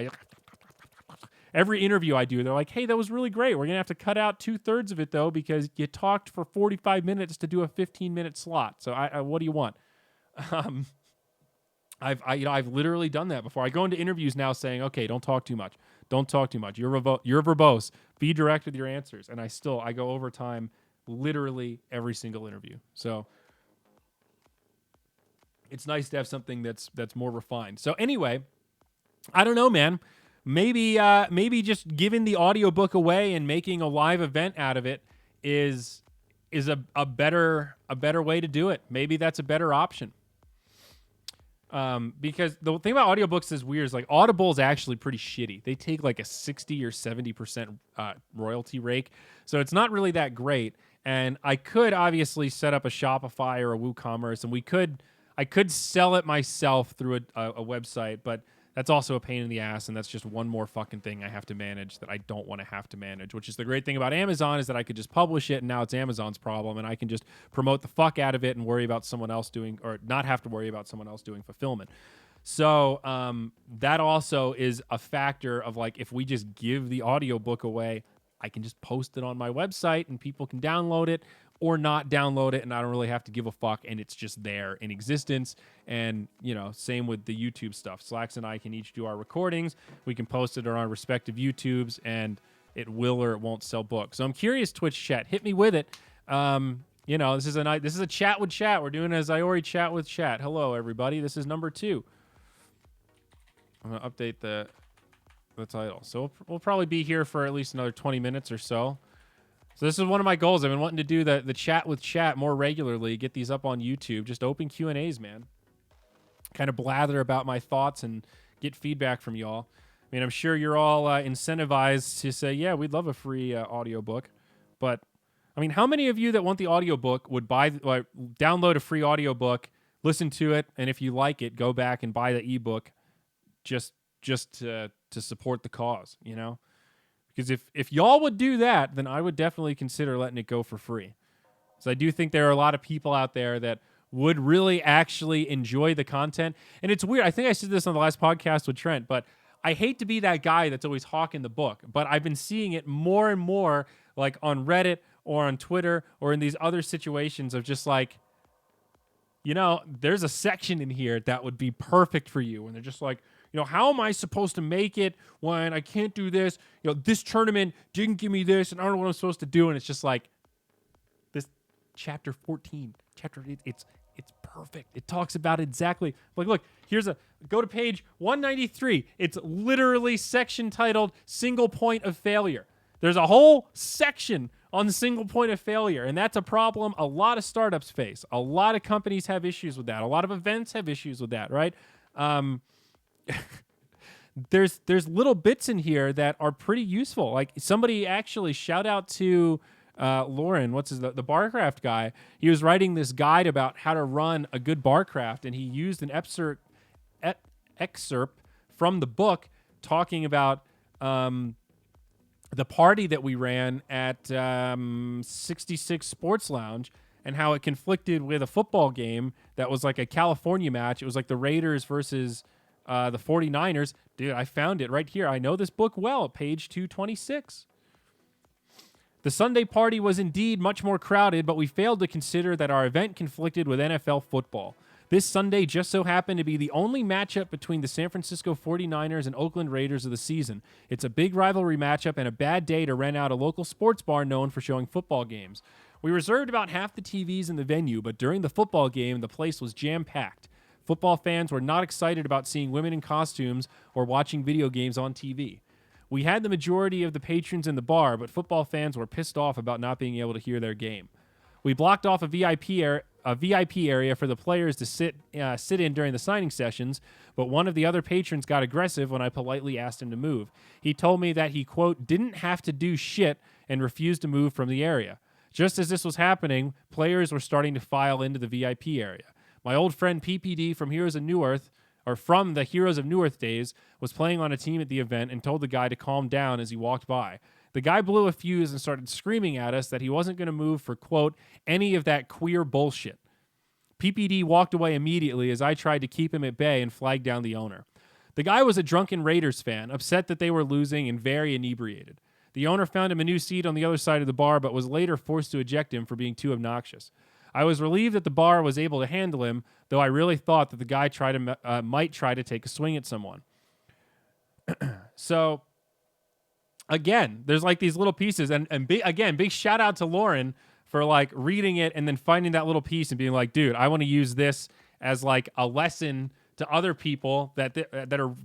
A: Every interview I do, they're like, hey, that was really great. We're going to have to cut out 2/3 of it, though, because you talked for 45 minutes to do a 15-minute slot. So what do you want? I've literally done that before. I go into interviews now saying, okay, don't talk too much. Don't talk too much. You're verbose. Be direct with your answers. And I go over time literally every single interview. So it's nice to have something that's more refined. So anyway, I don't know, man. Maybe just giving the audiobook away and making a live event out of it is a better way to do it. Maybe that's a better option. Because the thing about audiobooks is weird. Is like Audible is actually pretty shitty. They take like a 60 or 70% royalty rake, so it's not really that great. And I could obviously set up a Shopify or a WooCommerce, and I could sell it myself through a website, but that's also a pain in the ass, and that's just one more fucking thing I have to manage that I don't want to have to manage, which is the great thing about Amazon, is that I could just publish it, and now it's Amazon's problem, and I can just promote the fuck out of it and worry about someone else doing, or not have to worry about someone else doing fulfillment. So that also is a factor of like, if we just give the audiobook away, I can just post it on my website and people can download it or not download it, and I don't really have to give a fuck, and it's just there in existence. And, same with the YouTube stuff. Slacks and I can each do our recordings. We can post it on our respective YouTubes, and it will or it won't sell books. So I'm curious, Twitch chat, hit me with it. This is a chat with chat. We're doing a Zyori chat with chat. Hello, everybody. This is number 2. I'm going to update the title. So we'll probably be here for at least another 20 minutes or so. So this is one of my goals. I've been wanting to do the chat with chat more regularly, get these up on YouTube, just open Q&As, man. Kind of blather about my thoughts and get feedback from y'all. I mean, I'm sure you're all incentivized to say, yeah, we'd love a free audiobook. But, I mean, how many of you that want the audiobook would download a free audiobook, listen to it, and if you like it, go back and buy the ebook just to support the cause, Because if y'all would do that, then I would definitely consider letting it go for free. So I do think there are a lot of people out there that would really actually enjoy the content. And it's weird. I think I said this on the last podcast with Trent, but I hate to be that guy that's always hawking the book. But I've been seeing it more and more, like on Reddit or on Twitter or in these other situations of just like, there's a section in here that would be perfect for you. And they're just like, how am I supposed to make it when I can't do this? This tournament didn't give me this, and I don't know what I'm supposed to do. And it's just like this chapter 14, it's perfect. It talks about exactly like, look, go to page 193. It's literally section titled "Single Point of Failure." There's a whole section on the single point of failure, and that's a problem a lot of startups face. A lot of companies have issues with that. A lot of events have issues with that, right? Um, there's little bits in here that are pretty useful. Like somebody actually shout out to Lauren, what's the Barcraft guy. He was writing this guide about how to run a good Barcraft, and he used an excerpt from the book talking about the party that we ran at 66 Sports Lounge and how it conflicted with a football game that was like a California match. It was like the Raiders versus the 49ers. Dude, I found it right here. I know this book well, page 226. The Sunday party was indeed much more crowded, but we failed to consider that our event conflicted with NFL football. This Sunday just so happened to be the only matchup between the San Francisco 49ers and Oakland Raiders of the season. It's a big rivalry matchup and a bad day to rent out a local sports bar known for showing football games. We reserved about half the TVs in the venue, but during the football game, the place was jam-packed. Football fans were not excited about seeing women in costumes or watching video games on TV. We had the majority of the patrons in the bar, but football fans were pissed off about not being able to hear their game. We blocked off a VIP area for the players to sit in during the signing sessions, but one of the other patrons got aggressive when I politely asked him to move. He told me that he, quote, didn't have to do shit and refused to move from the area. Just as this was happening, players were starting to file into the VIP area. My old friend PPD from from the Heroes of Newerth days was playing on a team at the event and told the guy to calm down as he walked by. The guy blew a fuse and started screaming at us that he wasn't going to move for, quote, any of that queer bullshit. PPD walked away immediately as I tried to keep him at bay and flag down the owner. The guy was a drunken Raiders fan, upset that they were losing and very inebriated. The owner found him a new seat on the other side of the bar, but was later forced to eject him for being too obnoxious. I was relieved that the bar was able to handle him, though I really thought that the guy might try to take a swing at someone. So, again, there's like these little pieces, and big shout out to Lauren for like reading it and then finding that little piece and being like, dude, I want to use this as like a lesson to other people that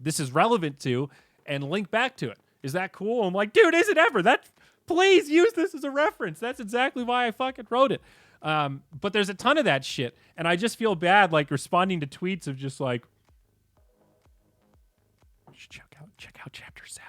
A: this is relevant to, and link back to it. Is that cool? I'm like, dude, is it ever? Please use this as a reference. That's exactly why I fucking wrote it. But there's a ton of that shit, and I just feel bad like responding to tweets of just like, check out chapter 7.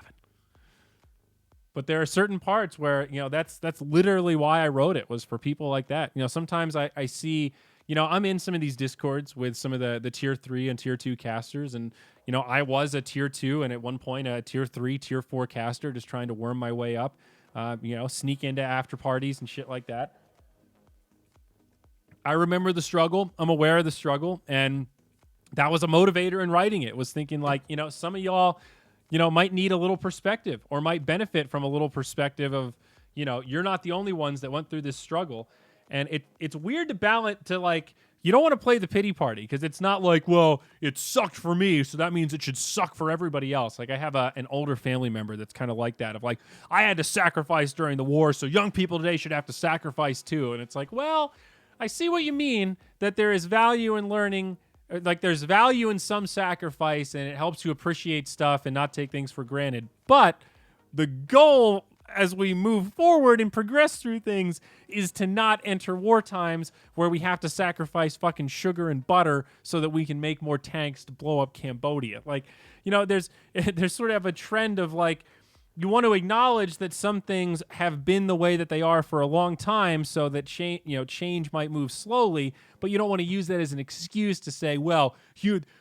A: But there are certain parts where, that's literally why I wrote it, was for people like that. Sometimes I see, I'm in some of these Discords with some of the tier 3 and tier 2 casters, and I was a tier 2 and at one point a tier 3, tier 4 caster, just trying to worm my way up, sneak into after parties and shit like that. I remember the struggle. I'm aware of the struggle, and that was a motivator in writing it, was thinking like, some of y'all, might need a little perspective or might benefit from a little perspective of, you're not the only ones that went through this struggle. And it's weird to balance to like, you don't want to play the pity party, because it's not like, well, it sucked for me, so that means it should suck for everybody else. Like I have an older family member that's kind of like that, of like, I had to sacrifice during the war, so young people today should have to sacrifice too. And it's like, well, I see what you mean, that there is value in learning, like there's value in some sacrifice, and it helps you appreciate stuff and not take things for granted. But the goal as we move forward and progress through things is to not enter war times where we have to sacrifice fucking sugar and butter so that we can make more tanks to blow up Cambodia. Like, there's sort of a trend of like, you want to acknowledge that some things have been the way that they are for a long time, so that change might move slowly, but you don't want to use that as an excuse to say, well,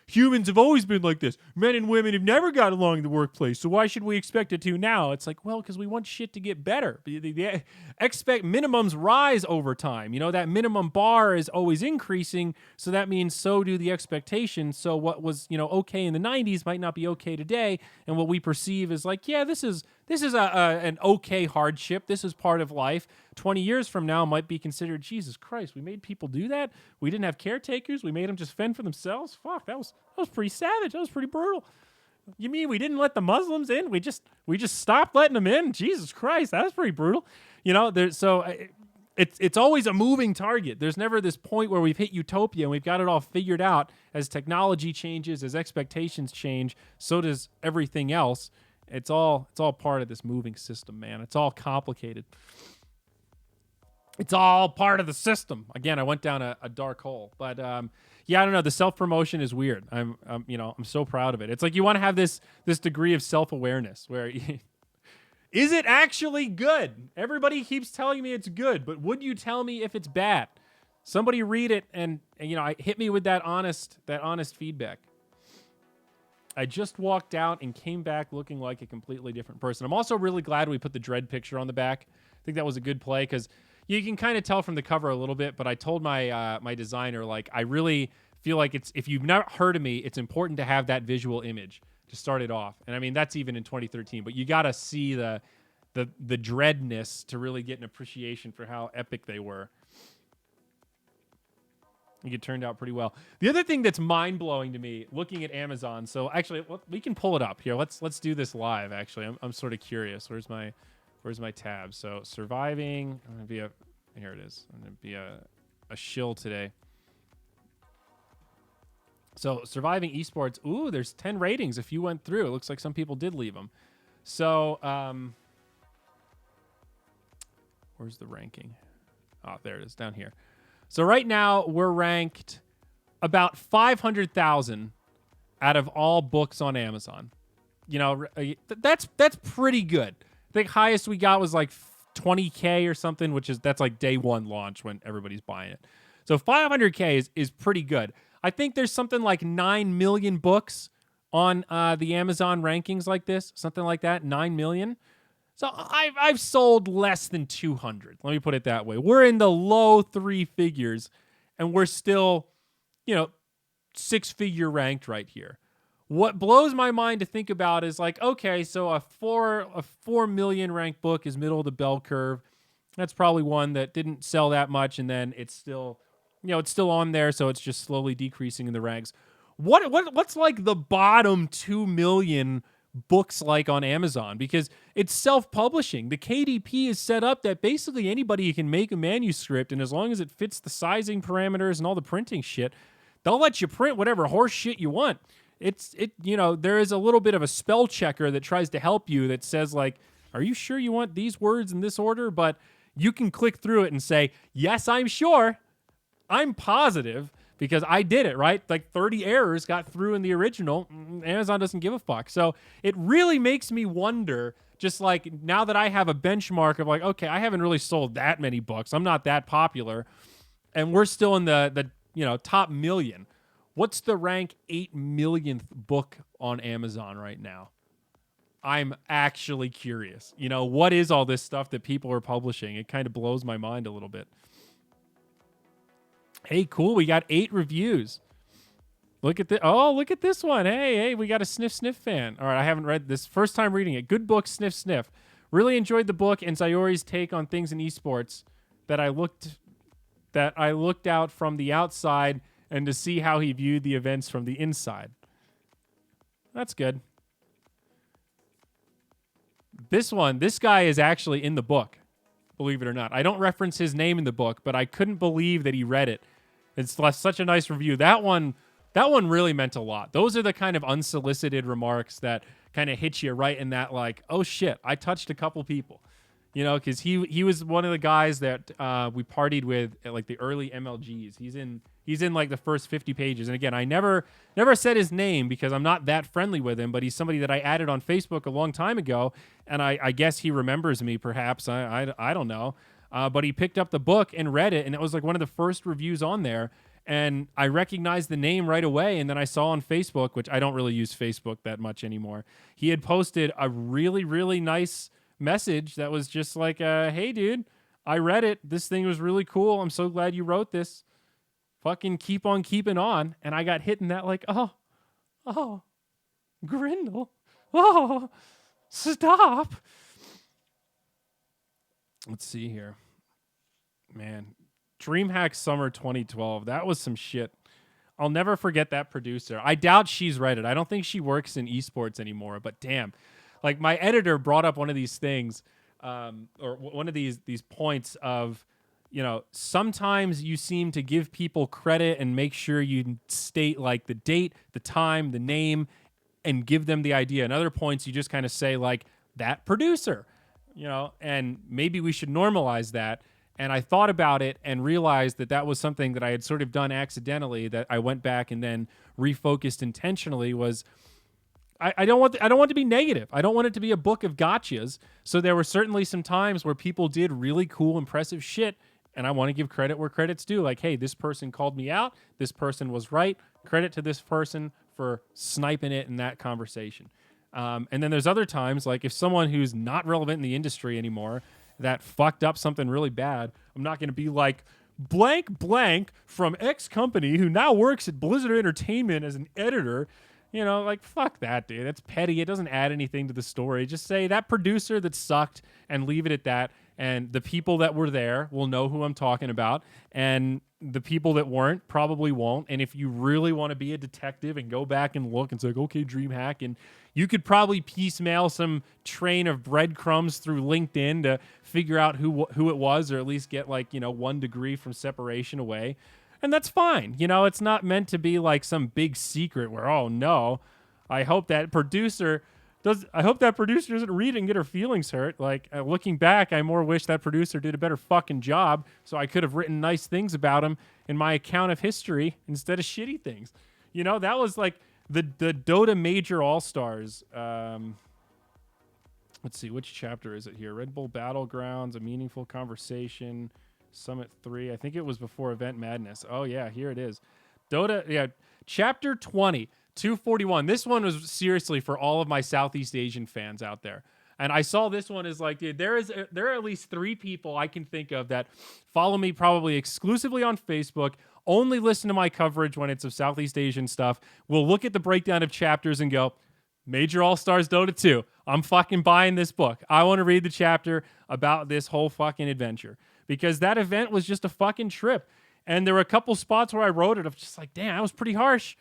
A: humans have always been like this. Men and women have never got along in the workplace, so why should we expect it to now? It's like, well, because we want shit to get better. The minimums rise over time. That minimum bar is always increasing, so that means so do the expectations. So what was okay in the 90s might not be okay today, and what we perceive as like, yeah, this is an okay hardship. This is part of life. 20 years from now might be considered, Jesus Christ, we made people do that? We didn't have caretakers? We made them just fend for themselves? Fuck, that was pretty savage. That was pretty brutal. You mean we didn't let the Muslims in? We just stopped letting them in? Jesus Christ, that was pretty brutal. It's always a moving target. There's never this point where we've hit utopia and we've got it all figured out. As technology changes, as expectations change, so does everything else. It's all part of this moving system, man. It's all complicated. It's all part of the system. Again, I went down a dark hole. But Yeah, I don't know. The self-promotion is weird. I'm so proud of it. It's like you want to have this degree of self-awareness where is it actually good? Everybody keeps telling me it's good, but would you tell me if it's bad? Somebody read it and hit me with that honest feedback. I just walked out and came back looking like a completely different person. I'm also really glad we put the Dread picture on the back. I think that was a good play because you can kind of tell from the cover a little bit, but I told my my designer, like, I really feel like if you've not heard of me, it's important to have that visual image to start it off. And I mean, that's even in 2013, but you got to see the dreadness to really get an appreciation for how epic they were. I think it turned out pretty well. The other thing that's mind-blowing to me, looking at Amazon, so actually, we can pull it up here. Let's do this live, actually. I'm sort of curious. Where's my tab? So, surviving. I'm going to be here it is. I'm going to be a shill today. So, surviving esports. Ooh, there's 10 ratings if you went through. It looks like some people did leave them. So, where's the ranking? Oh, there it is, down here. So right now we're ranked about 500,000 out of all books on Amazon. That's pretty good. I think highest we got was like 20K or something, that's like day one launch when everybody's buying it. So 500K is pretty good. I think there's something like 9 million books on the Amazon rankings like this, something like that, 9 million. So I've sold less than 200. Let me put it that way. We're in the low three figures, and we're still, 6-figure ranked right here. What blows my mind to think about is like, okay, so a 4 million ranked book is middle of the bell curve. That's probably one that didn't sell that much, and then it's still, it's still on there, so it's just slowly decreasing in the ranks. What's like the bottom 2 million books like on Amazon? Because it's self-publishing. The KDP is set up that basically anybody can make a manuscript, and as long as it fits the sizing parameters and all the printing shit, they'll let you print whatever horse shit you want. There is a little bit of a spell checker that tries to help you that says like, are you sure you want these words in this order? But you can click through it and say, yes, I'm sure. I'm positive. Because I did it, right? Like 30 errors got through in the original. Amazon doesn't give a fuck. So it really makes me wonder, just like now that I have a benchmark of like, okay, I haven't really sold that many books. I'm not that popular. And we're still in the top million. What's the rank 8 millionth book on Amazon right now? I'm actually curious. What is all this stuff that people are publishing? It kind of blows my mind a little bit. Hey, cool. We got 8 reviews. Look at this. Oh, look at this one. Hey, we got a Sniff Sniff fan. All right, I haven't read this. First time reading it. Good book, Sniff Sniff. Really enjoyed the book and Zyori's take on things in esports that I looked out from the outside and to see how he viewed the events from the inside. That's good. This guy is actually in the book, believe it or not. I don't reference his name in the book, but I couldn't believe that he read it. It's such a nice review. That one really meant a lot. Those are the kind of unsolicited remarks that kind of hit you right in that, like, oh shit, I touched a couple people. Because he was one of the guys that we partied with at like the early MLGs. He's in like the first 50 pages. And again, I never said his name because I'm not that friendly with him, but he's somebody that I added on Facebook a long time ago. And I guess he remembers me, perhaps. I don't know. But he picked up the book and read it, and it was like one of the first reviews on there. And I recognized the name right away. And then I saw on Facebook, which I don't really use Facebook that much anymore, he had posted a really, really nice message that was just like, hey, dude, I read it. This thing was really cool. I'm so glad you wrote this. Fucking keep on keeping on. And I got hit in that like, oh, Grindel. Oh, stop. Let's see here. Man, DreamHack Summer 2012. That was some shit. I'll never forget that producer. I doubt she's read it. I don't think she works in esports anymore, but damn. Like my editor brought up one of these things, or one of these points of, sometimes you seem to give people credit and make sure you state like the date, the time, the name, and give them the idea. And other points you just kind of say like that producer, and maybe we should normalize that. And I thought about it and realized that that was something that I had sort of done accidentally, that I went back and then refocused intentionally. Was I don't want to be negative. I don't want it to be a book of gotchas. So there were certainly some times where people did really cool, impressive shit, and I want to give credit where credit's due. Like, hey, this person called me out. This person was right. Credit to this person for sniping it in that conversation. And then there's other times, like if someone who's not relevant in the industry anymore that fucked up something really bad, I'm not going to be like, blank blank from X company who now works at Blizzard Entertainment as an editor. You know, like, fuck that, dude. It's petty. It doesn't add anything to the story. Just say that producer that sucked and leave it at that. And the people that were there will know who I'm talking about. And the people that weren't probably won't. And if you really want to be a detective and go back and look and say, okay, DreamHack, and you could probably piecemeal some train of breadcrumbs through LinkedIn to figure out who it was, or at least get 1 degree from separation away. And that's fine. It's not meant to be like some big secret where, oh no, I hope that producer doesn't read it and get her feelings hurt. Like, looking back, I more wish that producer did a better fucking job so I could have written nice things about him in my account of history instead of shitty things. That was like the Dota Major All-Stars. Let's see, which chapter is it here? Red Bull Battlegrounds, A Meaningful Conversation, Summit 3. I think it was before Event Madness. Oh, yeah, here it is. Dota, yeah, Chapter 20, 241. This one was seriously for all of my Southeast Asian fans out there. And I saw this one as like, dude, there are at least 3 people I can think of that follow me probably exclusively on Facebook, only listen to my coverage when it's of Southeast Asian stuff, will look at the breakdown of chapters and go, Major All-Stars Dota 2. I'm fucking buying this book. I want to read the chapter about this whole fucking adventure. Because that event was just a fucking trip. And there were a couple spots where I wrote it. I'm just like, damn, that was pretty harsh.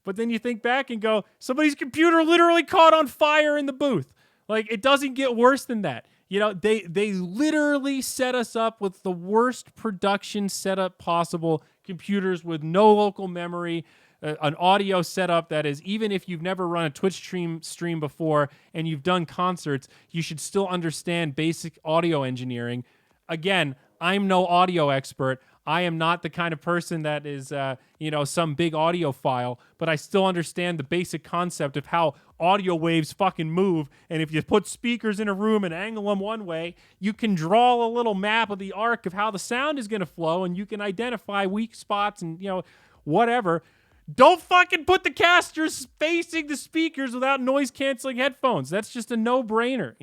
A: But then you think back and go, somebody's computer literally caught on fire in the booth. Like, it doesn't get worse than that. They literally set us up with the worst production setup possible. Computers with no local memory, an audio setup that is, even if you've never run a Twitch stream before and you've done concerts, you should still understand basic audio engineering. Again, I'm no audio expert. I am not the kind of person that is, some big audiophile, but I still understand the basic concept of how audio waves fucking move. And if you put speakers in a room and angle them one way, you can draw a little map of the arc of how the sound is going to flow, and you can identify weak spots and, whatever. Don't fucking put the casters facing the speakers without noise-canceling headphones. That's just a no-brainer,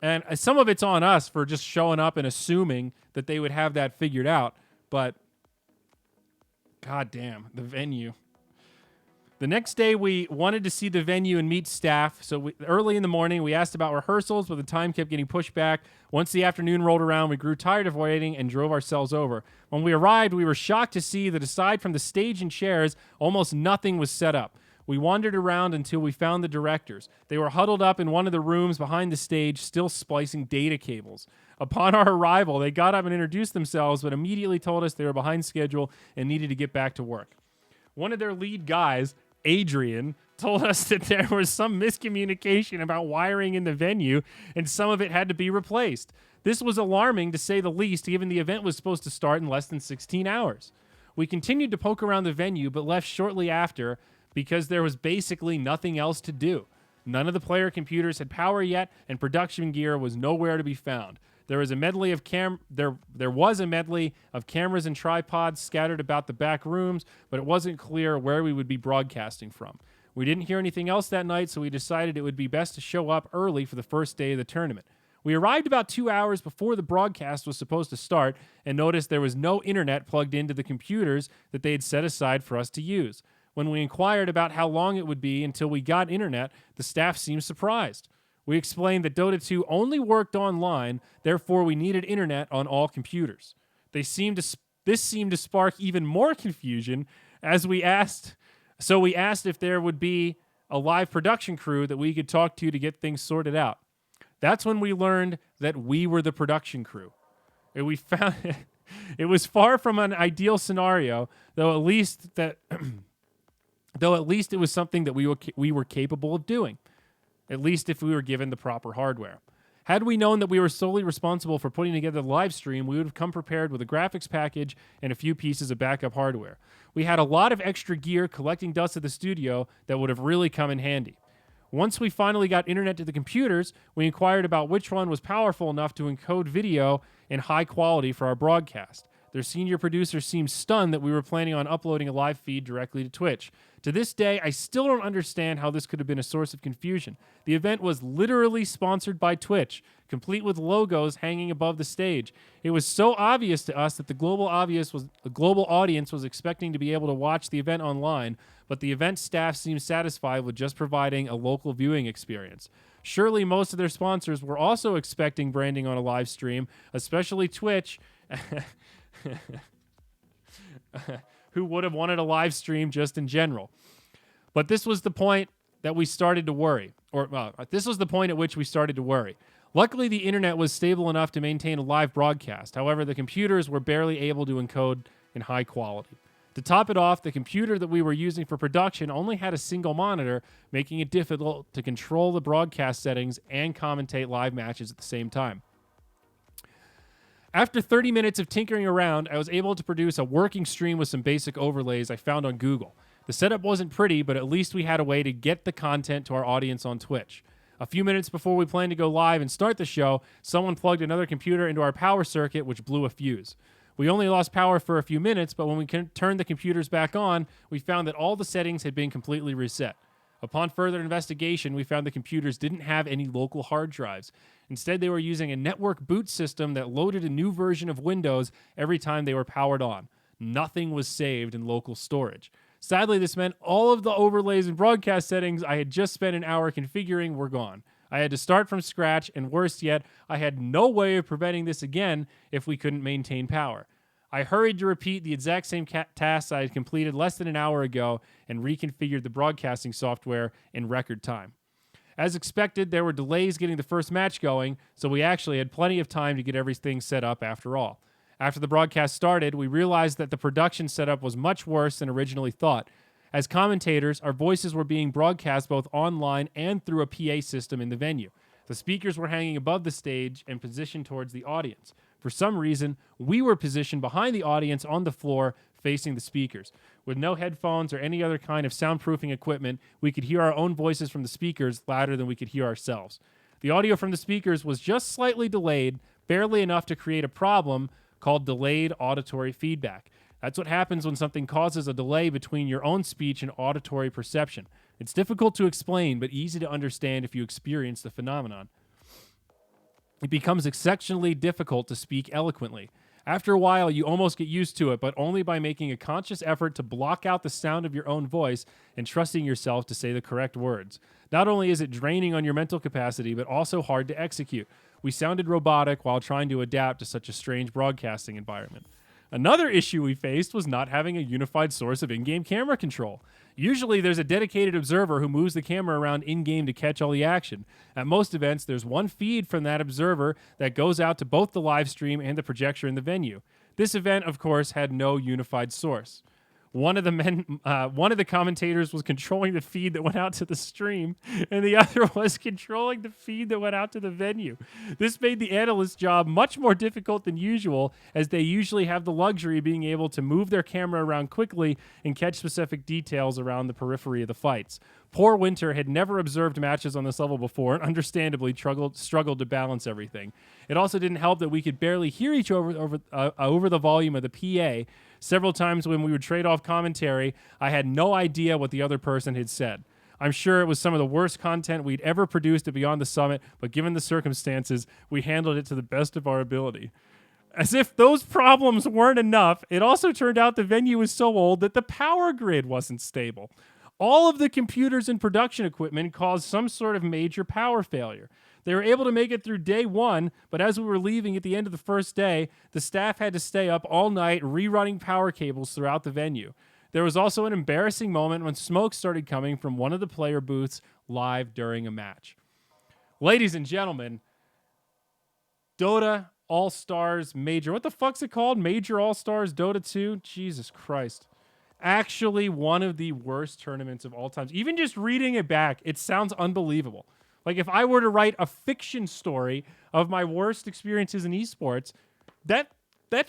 A: And some of it's on us for just showing up and assuming that they would have that figured out. But, goddamn, the venue. The next day, we wanted to see the venue and meet staff. So early in the morning, we asked about rehearsals, but the time kept getting pushed back. Once the afternoon rolled around, we grew tired of waiting and drove ourselves over. When we arrived, we were shocked to see that aside from the stage and chairs, almost nothing was set up. We wandered around until we found the directors. They were huddled up in one of the rooms behind the stage, still splicing data cables. Upon our arrival, they got up and introduced themselves, but immediately told us they were behind schedule and needed to get back to work. One of their lead guys, Adrian, told us that there was some miscommunication about wiring in the venue, and some of it had to be replaced. This was alarming, to say the least, given the event was supposed to start in less than 16 hours. We continued to poke around the venue, but left shortly after, because there was basically nothing else to do. None of the player computers had power yet, and production gear was nowhere to be found. There was a medley of cameras and tripods scattered about the back rooms, but it wasn't clear where we would be broadcasting from. We didn't hear anything else that night, so we decided it would be best to show up early for the first day of the tournament. We arrived about 2 hours before the broadcast was supposed to start and noticed there was no internet plugged into the computers that they had set aside for us to use. When we inquired about how long it would be until we got internet, the staff seemed surprised. We explained that Dota 2 only worked online, therefore we needed internet on all computers. This seemed to spark even more confusion as we asked if there would be a live production crew that we could talk to get things sorted out. That's when we learned that we were the production crew. And we found it was far from an ideal scenario, though at least it was something that we were capable of doing, at least if we were given the proper hardware. Had we known that we were solely responsible for putting together the live stream, we would have come prepared with a graphics package and a few pieces of backup hardware. We had a lot of extra gear collecting dust at the studio that would have really come in handy. Once we finally got internet to the computers, we inquired about which one was powerful enough to encode video in high quality for our broadcast. Their senior producer seemed stunned that we were planning on uploading a live feed directly to Twitch. To this day, I still don't understand how this could have been a source of confusion. The event was literally sponsored by Twitch, complete with logos hanging above the stage. It was so obvious to us that the global audience was expecting to be able to watch the event online, but the event staff seemed satisfied with just providing a local viewing experience. Surely most of their sponsors were also expecting branding on a live stream, especially Twitch, who would have wanted a live stream just in general. But this was the point that we started to worry. This was the point at which we started to worry. Luckily, the internet was stable enough to maintain a live broadcast. However, the computers were barely able to encode in high quality. To top it off, the computer that we were using for production only had a single monitor, making it difficult to control the broadcast settings and commentate live matches at the same time. After 30 minutes of tinkering around, I was able to produce a working stream with some basic overlays I found on Google. The setup wasn't pretty, but at least we had a way to get the content to our audience on Twitch. A few minutes before we planned to go live and start the show, someone plugged another computer into our power circuit, which blew a fuse. We only lost power for a few minutes, but when we turned the computers back on, we found that all the settings had been completely reset. Upon further investigation, we found the computers didn't have any local hard drives. Instead, they were using a network boot system that loaded a new version of Windows every time they were powered on. Nothing was saved in local storage. Sadly, this meant all of the overlays and broadcast settings I had just spent an hour configuring were gone. I had to start from scratch, and worse yet, I had no way of preventing this again if we couldn't maintain power. I hurried to repeat the exact same tasks I had completed less than an hour ago and reconfigured the broadcasting software in record time. As expected, there were delays getting the first match going, so we actually had plenty of time to get everything set up after all. After the broadcast started, we realized that the production setup was much worse than originally thought. As commentators, our voices were being broadcast both online and through a PA system in the venue. The speakers were hanging above the stage and positioned towards the audience. For some reason, we were positioned behind the audience on the floor, facing the speakers. With no headphones or any other kind of soundproofing equipment, we could hear our own voices from the speakers louder than we could hear ourselves. The audio from the speakers was just slightly delayed, barely enough to create a problem called delayed auditory feedback. That's what happens when something causes a delay between your own speech and auditory perception. It's difficult to explain, but easy to understand if you experience the phenomenon. It becomes exceptionally difficult to speak eloquently. After a while, you almost get used to it, but only by making a conscious effort to block out the sound of your own voice and trusting yourself to say the correct words. Not only is it draining on your mental capacity, but also hard to execute. We sounded robotic while trying to adapt to such a strange broadcasting environment. Another issue we faced was not having a unified source of in-game camera control. Usually there's a dedicated observer who moves the camera around in-game to catch all the action. At most events, there's one feed from that observer that goes out to both the live stream and the projector in the venue. This event, of course, had no unified source. One of the commentators was controlling the feed that went out to the stream, and the other was controlling the feed that went out to the venue. This made the analyst's job much more difficult than usual, as they usually have the luxury of being able to move their camera around quickly and catch specific details around the periphery of the fights. Poor Winter had never observed matches on this level before and understandably struggled to balance everything. It also didn't help that we could barely hear each other over the volume of the PA. Several times when we would trade off commentary, I had no idea what the other person had said. I'm sure it was some of the worst content we'd ever produced at Beyond the Summit, but given the circumstances, we handled it to the best of our ability. As if those problems weren't enough, it also turned out the venue was so old that the power grid wasn't stable. All of the computers and production equipment caused some sort of major power failure. They were able to make it through day one, but as we were leaving at the end of the first day, the staff had to stay up all night rerunning power cables throughout the venue. There was also an embarrassing moment when smoke started coming from one of the player booths live during a match. Ladies and gentlemen, Dota All-Stars Major. What the fuck's it called? Major All-Stars Dota 2? Jesus Christ. Actually one of the worst tournaments of all times. Even just reading it back, it sounds unbelievable. Like, if I were to write a fiction story of my worst experiences in esports, that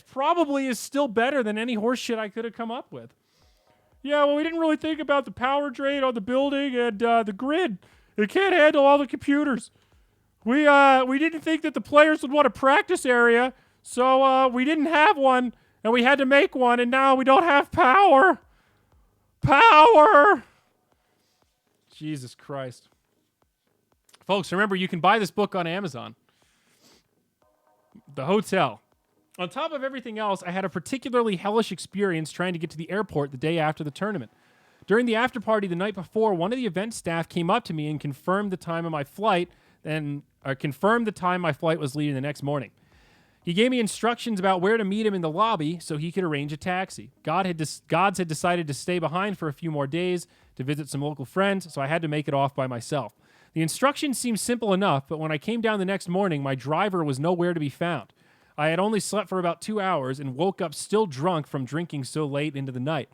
A: probably is still better than any horse shit I could have come up with. Yeah, well, we didn't really think about the power drain on the building and the grid. It can't handle all the computers. We didn't think that the players would want a practice area, so we didn't have one, and we had to make one, and now we don't have power. Power! Jesus Christ. Folks, remember, you can buy this book on Amazon. The Hotel. On top of everything else, I had a particularly hellish experience trying to get to the airport the day after the tournament. During the after party the night before, one of the event staff came up to me and confirmed the time of my flight, and confirmed the time my flight was leaving the next morning. He gave me instructions about where to meet him in the lobby so he could arrange a taxi. Gods had decided to stay behind for a few more days to visit some local friends, so I had to make it off by myself. The instructions seemed simple enough, but when I came down the next morning, my driver was nowhere to be found. I had only slept for about 2 hours and woke up still drunk from drinking so late into the night.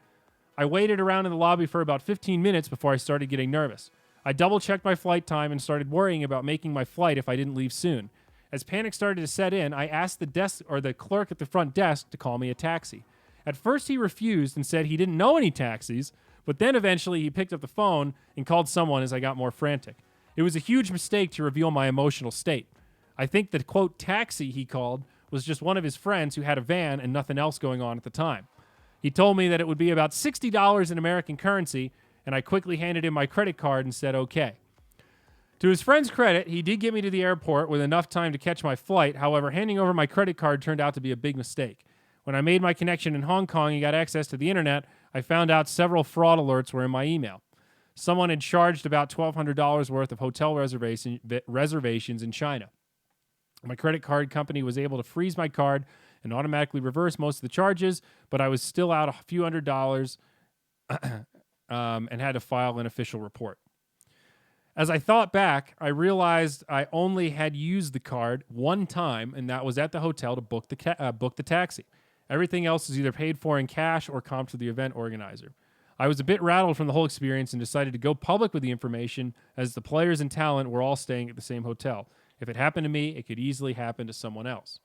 A: I waited around in the lobby for about 15 minutes before I started getting nervous. I double-checked my flight time and started worrying about making my flight if I didn't leave soon. As panic started to set in, I asked the clerk at the front desk to call me a taxi. At first, he refused and said he didn't know any taxis, but then eventually he picked up the phone and called someone as I got more frantic. It was a huge mistake to reveal my emotional state. I think the, quote, taxi he called was just one of his friends who had a van and nothing else going on at the time. He told me that it would be about $60 in American currency, and I quickly handed him my credit card and said okay. To his friend's credit, he did get me to the airport with enough time to catch my flight. However, handing over my credit card turned out to be a big mistake. When I made my connection in Hong Kong and got access to the internet, I found out several fraud alerts were in my email. Someone had charged about $1,200 worth of hotel reservations in China. My credit card company was able to freeze my card and automatically reverse most of the charges, but I was still out a few $100s and had to file an official report. As I thought back, I realized I only had used the card one time, and that was at the hotel to book the taxi. Everything else was either paid for in cash or comped to the event organizer. I was a bit rattled from the whole experience and decided to go public with the information, as the players and talent were all staying at the same hotel. If it happened to me, it could easily happen to someone else.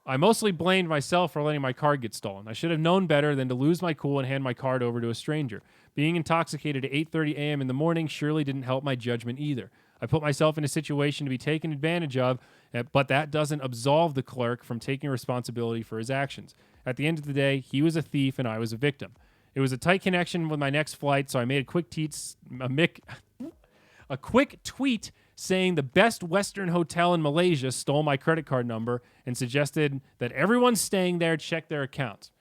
A: I mostly blamed myself for letting my card get stolen. I should have known better than to lose my cool and hand my card over to a stranger. Being intoxicated at 8:30 a.m. in the morning surely didn't help my judgment either. I put myself in a situation to be taken advantage of, but that doesn't absolve the clerk from taking responsibility for his actions. At the end of the day, he was a thief and I was a victim. It was a tight connection with my next flight, so I made a quick tweet saying the Best Western Hotel in Malaysia stole my credit card number and suggested that everyone staying there check their accounts.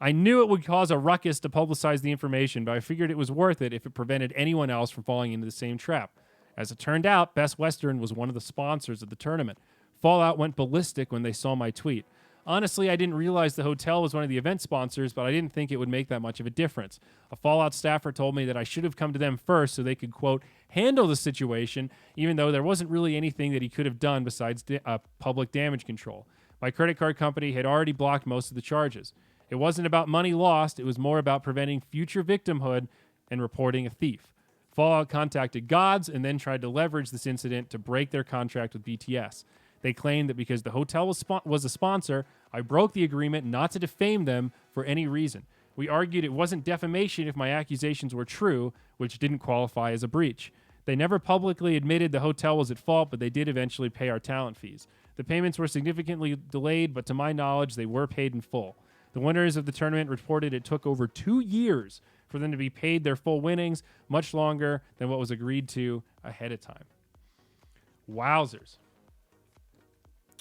A: I knew it would cause a ruckus to publicize the information, but I figured it was worth it if it prevented anyone else from falling into the same trap. As it turned out, Best Western was one of the sponsors of the tournament. Fallout went ballistic when they saw my tweet. Honestly, I didn't realize the hotel was one of the event sponsors, but I didn't think it would make that much of a difference. A Fallout staffer told me that I should have come to them first so they could, quote, handle the situation, even though there wasn't really anything that he could have done besides public damage control. My credit card company had already blocked most of the charges. It wasn't about money lost, it was more about preventing future victimhood and reporting a thief. Fallout contacted Gods and then tried to leverage this incident to break their contract with BTS. They claimed that because the hotel was a sponsor, I broke the agreement not to defame them for any reason. We argued it wasn't defamation if my accusations were true, which didn't qualify as a breach. They never publicly admitted the hotel was at fault, but they did eventually pay our talent fees. The payments were significantly delayed, but to my knowledge, they were paid in full. The winners of the tournament reported it took over 2 years for them to be paid their full winnings, much longer than what was agreed to ahead of time. Wowzers.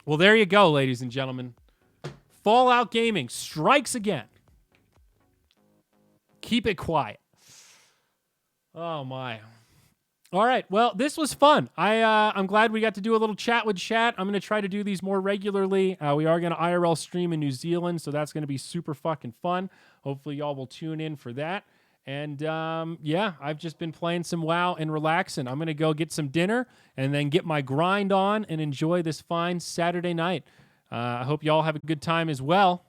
A: Well, there you go, ladies and gentlemen. Fallout Gaming strikes again. Keep it quiet. Oh, my. All right. Well, this was fun. I'm glad we got to do a little chat with chat. I'm going to try to do these more regularly. We are going to IRL stream in New Zealand, so that's going to be super fucking fun. Hopefully, y'all will tune in for that. And, yeah, I've just been playing some WoW and relaxing. I'm going to go get some dinner and then get my grind on and enjoy this fine Saturday night. I hope y'all have a good time as well.